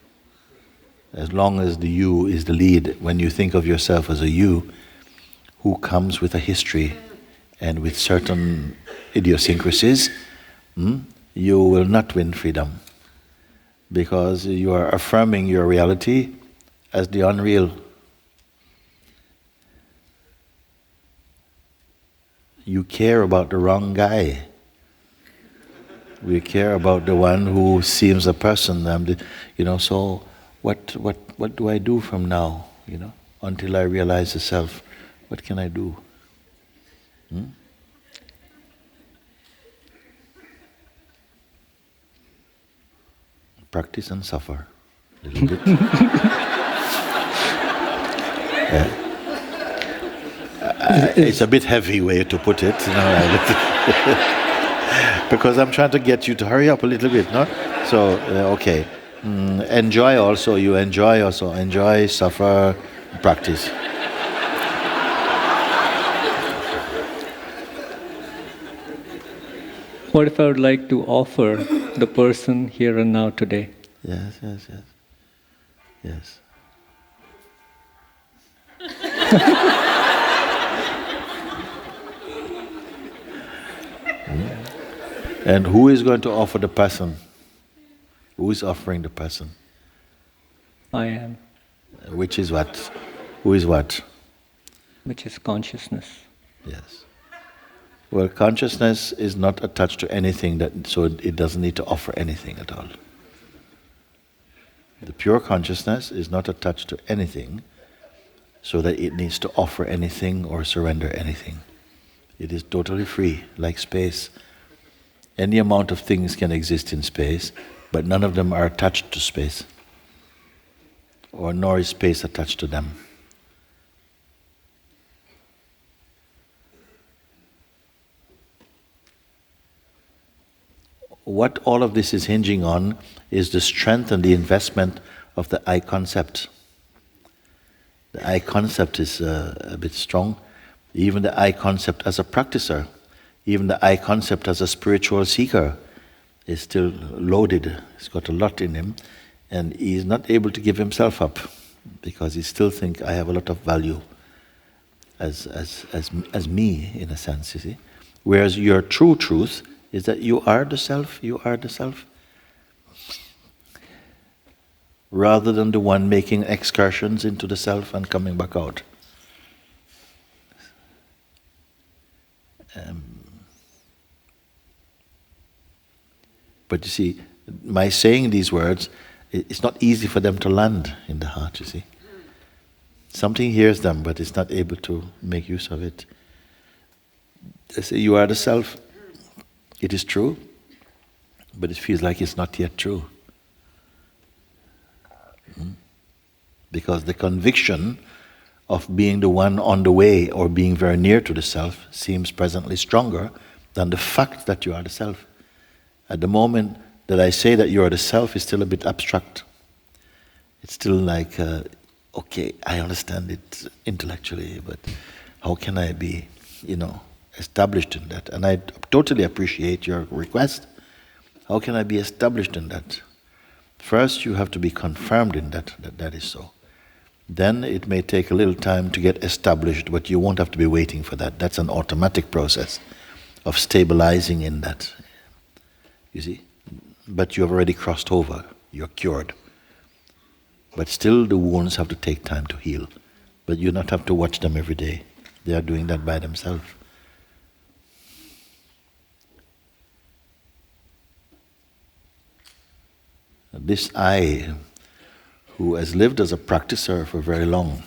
As long as the you is the lead, when you think of yourself as a you who comes with a history and with certain idiosyncrasies, you will not win freedom because you are affirming your reality as the unreal. You care about the wrong guy. We care about the one who seems a person. So what do I do from now? Until I realize the self, what can I do? Practice and suffer a little bit. It's a bit heavy way to put it, because I'm trying to get you to hurry up a little bit, no? So, okay. Enjoy, suffer, practice. What if I would like to offer the person here and now today? Yes. And who is going to offer the person? Who is offering the person? I am. Which is what? Who is what? Which is consciousness. Yes. Well, consciousness is not attached to anything, so it doesn't need to offer anything at all. The pure consciousness is not attached to anything, so that it needs to offer anything or surrender anything. It is totally free, like space. Any amount of things can exist in space, but none of them are attached to space, or nor is space attached to them. What all of this is hinging on is the strength and the investment of the I concept. The I concept is a bit strong. Even the I concept as a practicer, even the I concept as a spiritual seeker is still loaded. He's got a lot in him, and he is not able to give himself up because he still thinks, I have a lot of value as me, in a sense, you see. Whereas your true truth is that you are the self, you are the self. Rather than the one making excursions into the self and coming back out. But you see, my saying these words, it's not easy for them to land in the heart, you see. Something hears them, but it's not able to make use of it. They say, you are the self. It is true, but it feels like it's not yet true. Because the conviction of being the one on the way or being very near to the self seems presently stronger than the fact that you are the self. At the moment that I say that you are the self, is still a bit abstract. It's still like, okay, I understand it intellectually, but how can I be, established in that? And I totally appreciate your request. How can I be established in that? First, you have to be confirmed in that is so. Then it may take a little time to get established, but you won't have to be waiting for that. That's an automatic process of stabilizing in that. You see? But you have already crossed over. You're cured. But still the wounds have to take time to heal. But you not have to watch them every day. They are doing that by themselves. This I, who has lived as a practicer for very long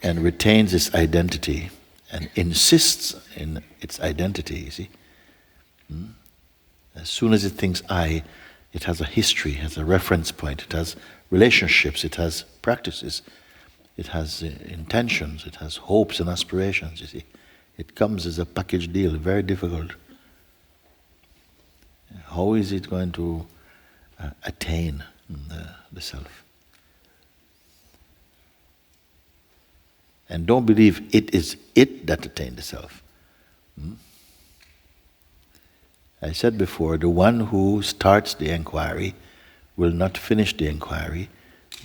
and retains its identity and insists in its identity, you see. As soon as it thinks I, it has a history, has a reference point, it has relationships, it has practices, it has intentions, it has hopes and aspirations, you see. It comes as a package deal, very difficult. How is it going to attain the self? And don't believe it is it that attained the self. I said before, the one who starts the inquiry will not finish the inquiry,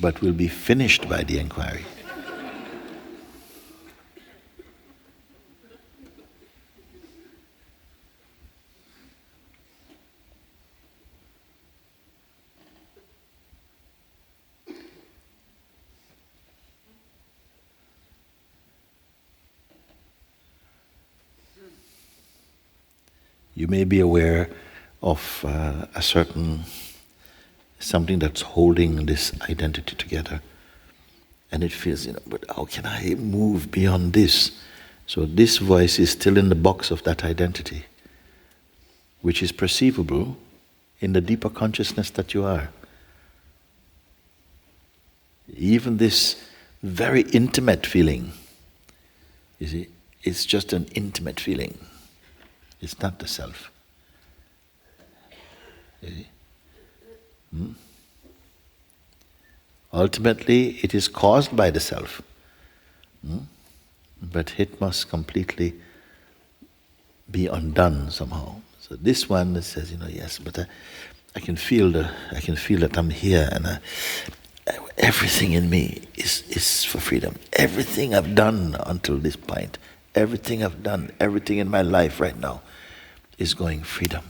but will be finished by the inquiry. You may be aware of a certain something that's holding this identity together, and it feels, but how can I move beyond this? So this voice is still in the box of that identity, which is perceivable in the deeper consciousness that you are. Even this very intimate feeling, you see, it's just an intimate feeling. It's not the self. Ultimately, it is caused by the self. But it must completely be undone somehow. So this one that says, yes, but I can feel that I'm here, and everything in me is for freedom. Everything I've done until this point, everything I've done, everything in my life right now, is going freedom,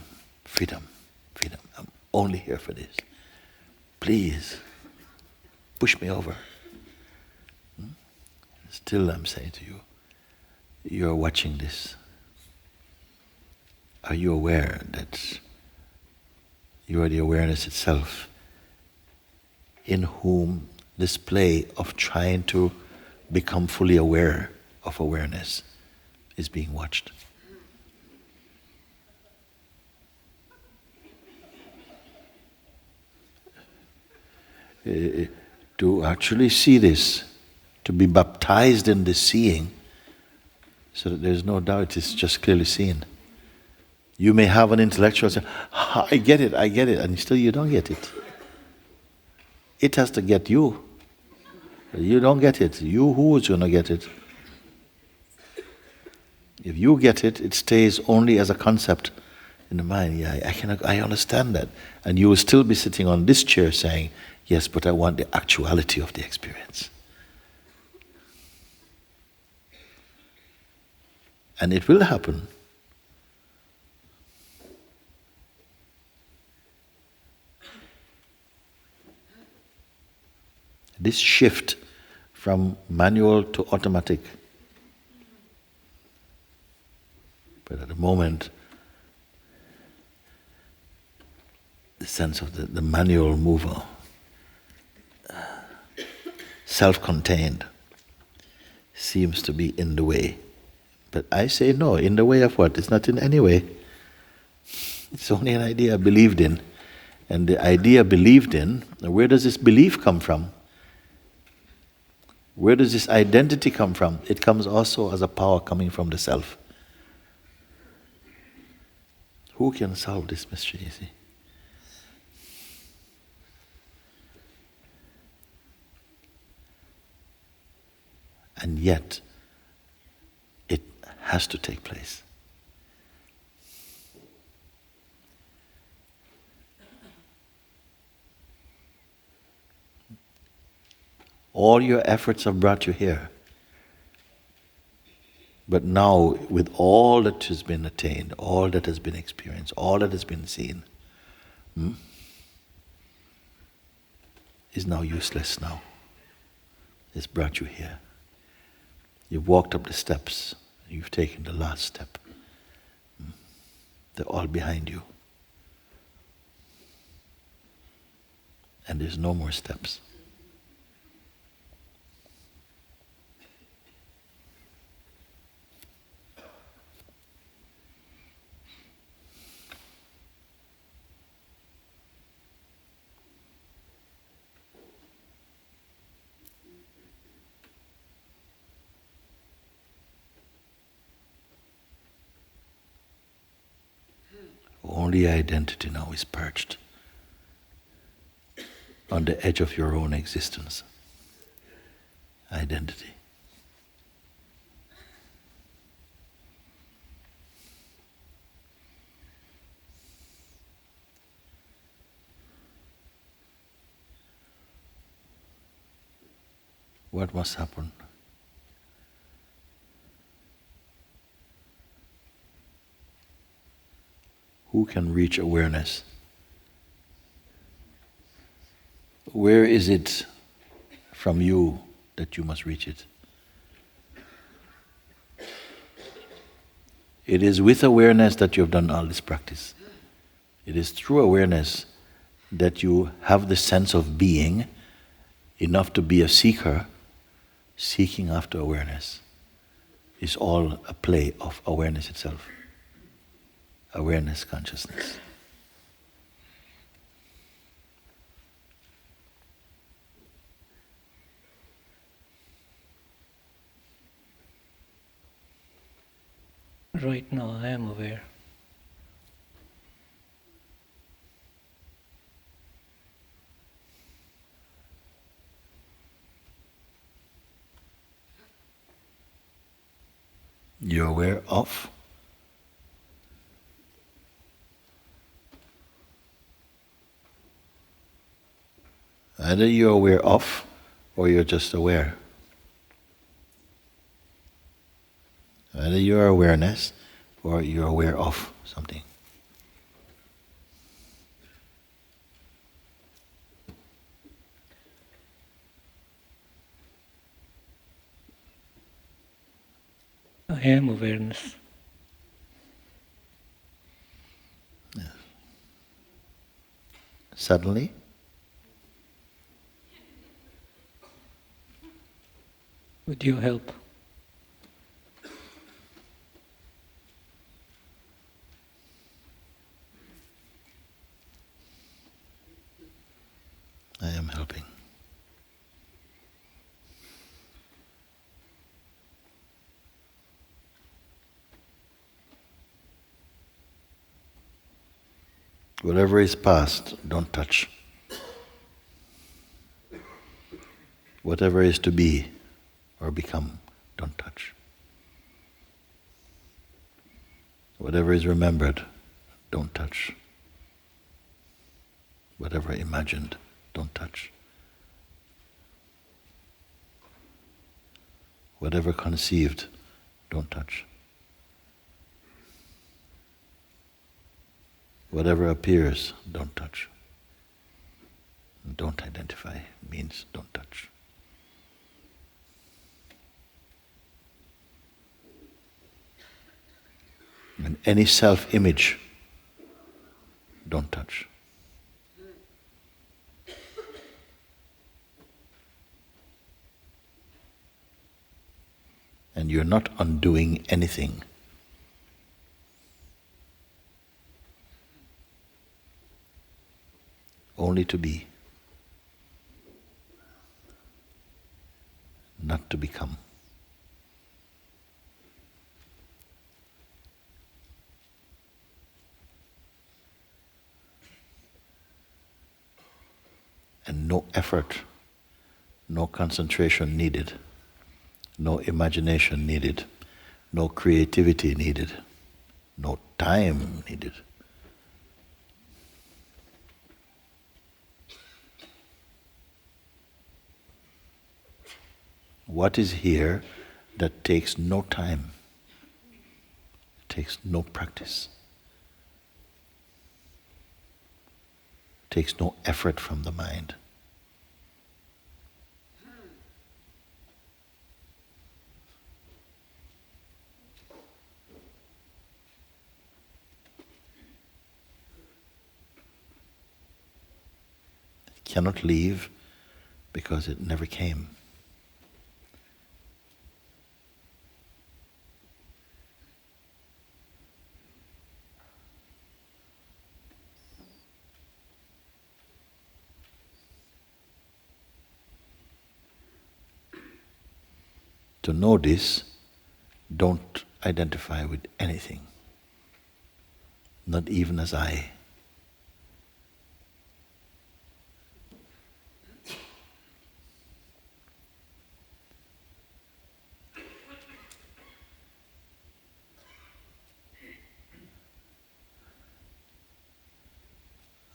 freedom, freedom. I'm only here for this. Please, push me over. Still I'm saying to you, you're watching this. Are you aware that you are the awareness itself, in whom this play of trying to become fully aware of awareness is being watched? To actually see this, to be baptized in this seeing, so that there's no doubt it's just clearly seen. You may have an intellectual say, I get it, and still you don't get it. It has to get you. You don't get it. You who is going to get it? If you get it, it stays only as a concept in the mind. Yeah, I understand that. And you will still be sitting on this chair saying, yes, but I want the actuality of the experience. And it will happen. This shift from manual to automatic. But at the moment, the sense of the manual mover, self-contained, seems to be in the way. But I say no, in the way of what? It's not in any way. It's only an idea believed in. And the idea believed in, where does this belief come from? Where does this identity come from? It comes also as a power coming from the self. Who can solve this mystery, you see? And yet, it has to take place. All your efforts have brought you here. But now, with all that has been attained, all that has been experienced, all that has been seen, is now useless now. It's brought you here. You've walked up the steps. You've taken the last step. They're all behind you. And there's no more steps. Only identity now is perched on the edge of your own existence. Identity. What must happen? Who can reach awareness? Where is it from you that you must reach it? It is with awareness that you have done all this practice. It is through awareness that you have the sense of being enough to be a seeker, seeking after awareness. Is all a play of awareness itself. Awareness, consciousness. Right now I am aware. You're aware of? Either you're aware of, or you're just aware. Either you're awareness, or you're aware of something. I am awareness. Suddenly, With your help. I am helping. Whatever is past, don't touch. Whatever is to be or become, don't touch. Whatever is remembered, don't touch. Whatever imagined, don't touch. Whatever conceived, don't touch. Whatever appears, don't touch. Don't identify means don't touch. And any self-image, don't touch. And you're not undoing anything. Only to be, not to become. And no effort, no concentration needed, no imagination needed, no creativity needed, no time needed. What is here that takes no time, takes no practice, takes no effort from the mind? It cannot leave because it never came. To know this, don't identify with anything, not even as I.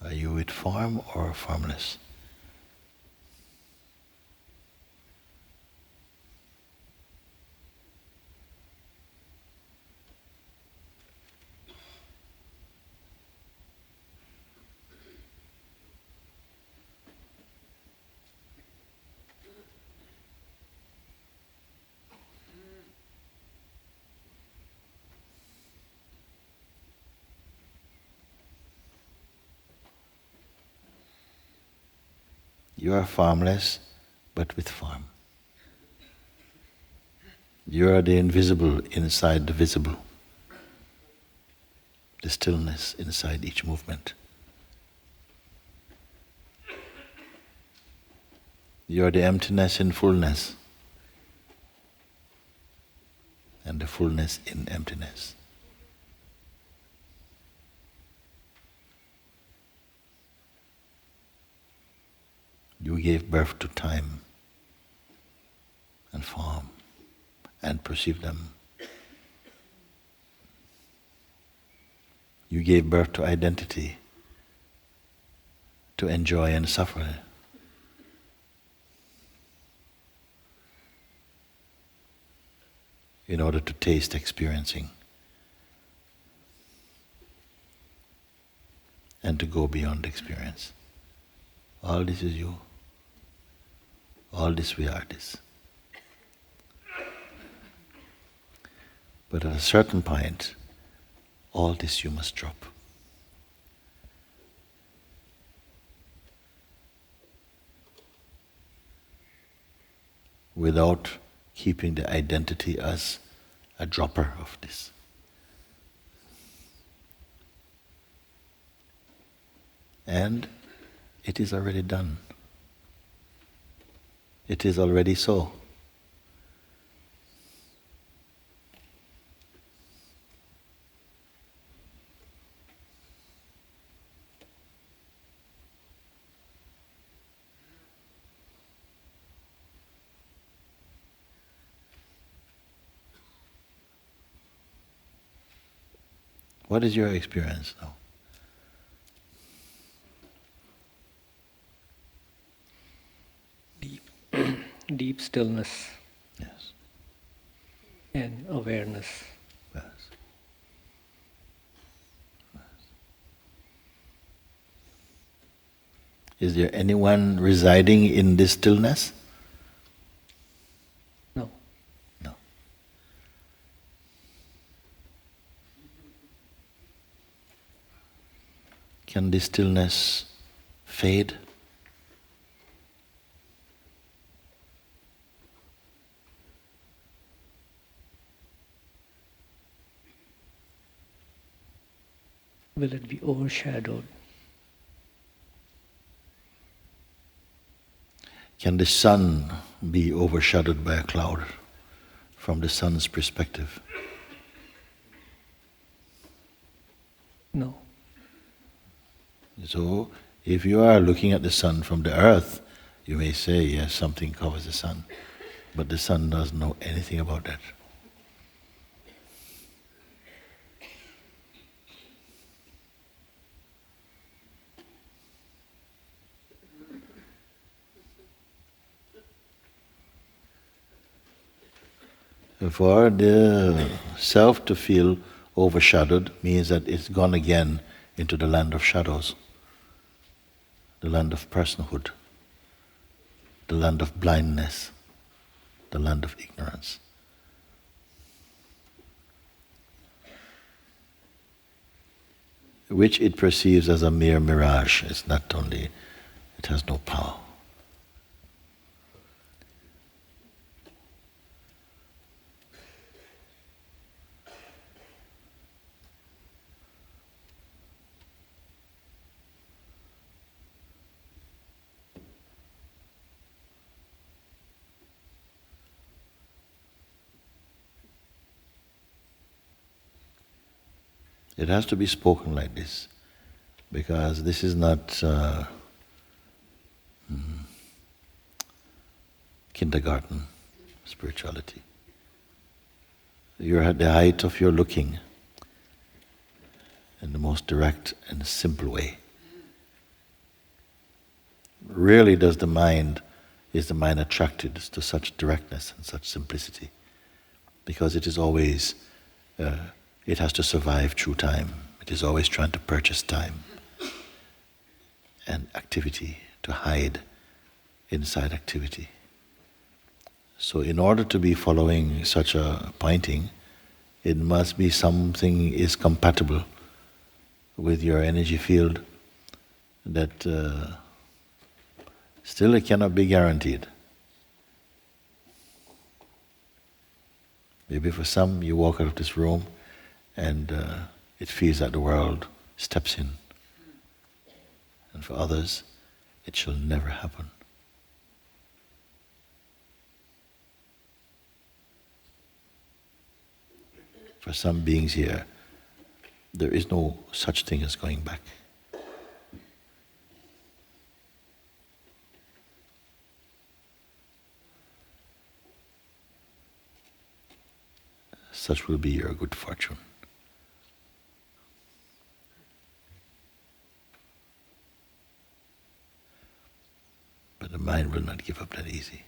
Are you with form or formless? You are formless, but with form. You are the invisible inside the visible, the stillness inside each movement. You are the emptiness in fullness, and the fullness in emptiness. You gave birth to time and form and perceive them. You gave birth to identity, to enjoy and suffer. In order to taste experiencing and to go beyond experience. All this is you. All this we are this. But at a certain point, all this you must drop. Without keeping the identity as a dropper of this. And it is already done. It is already so. What is your experience now? Deep stillness. Yes. And awareness. Yes. Yes. Is there anyone residing in this stillness? No. No. Can this stillness fade? Will it be overshadowed? Can the sun be overshadowed by a cloud from the sun's perspective? No. So, if you are looking at the sun from the earth, you may say, yes, something covers the sun. But the sun doesn't know anything about that. For the self to feel overshadowed means that it's gone again into the land of shadows, the land of personhood, the land of blindness, the land of ignorance. Which it perceives as a mere mirage. It's not only, it has no power. It has to be spoken like this, because this is not kindergarten spirituality. You're at the height of your looking in the most direct and simple way. Rarely is the mind attracted to such directness and such simplicity, because it is always it has to survive through time. It is always trying to purchase time and activity, to hide inside activity. So in order to be following such a pointing, it must be something is compatible with your energy field that still it cannot be guaranteed. Maybe for some, you walk out of this room and it feels that the world steps in. And for others, it shall never happen. For some beings here, there is no such thing as going back. Such will be your good fortune. But the mind will not give up that easy.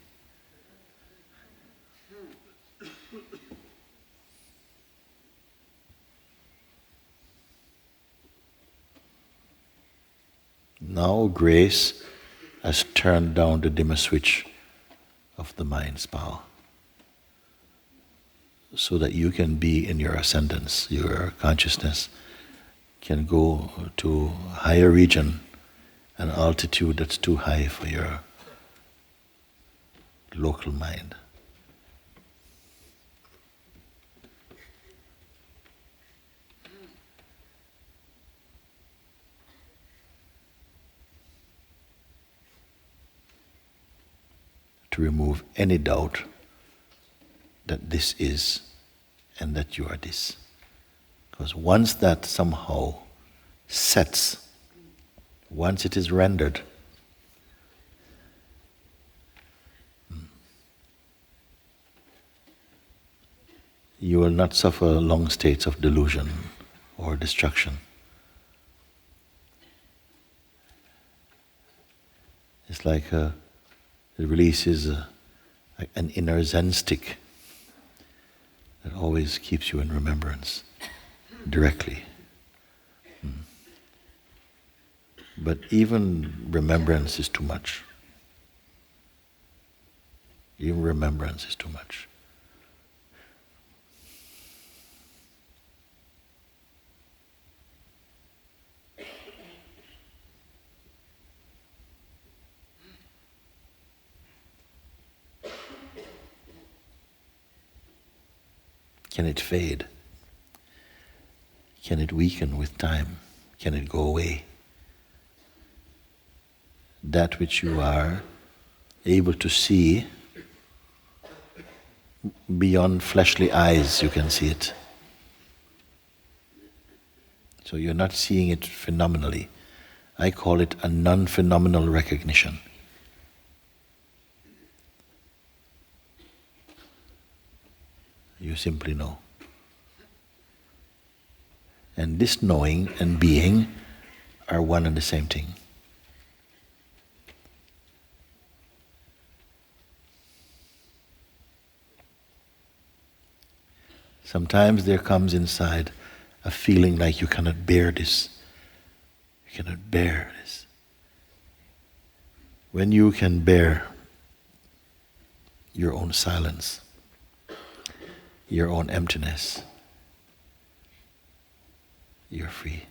Now grace has turned down the dimmer switch of the mind's power. so that you can be in your ascendance, your consciousness can go to a higher region, an altitude that's too high for your local mind. To remove any doubt that this is and that you are this. Because once that somehow sets, once it is rendered, you will not suffer long states of delusion or destruction. It's like it releases like an inner Zen stick that always keeps you in remembrance directly. But even remembrance is too much. Even remembrance is too much. Can it fade? Can it weaken with time? Can it go away? That which you are able to see beyond fleshly eyes, you can see it. So you're not seeing it phenomenally. I call it a non-phenomenal recognition. You simply know. And this knowing and being are one and the same thing. Sometimes there comes inside a feeling like you cannot bear this. You cannot bear this. When you can bear your own silence, your own emptiness, you're free.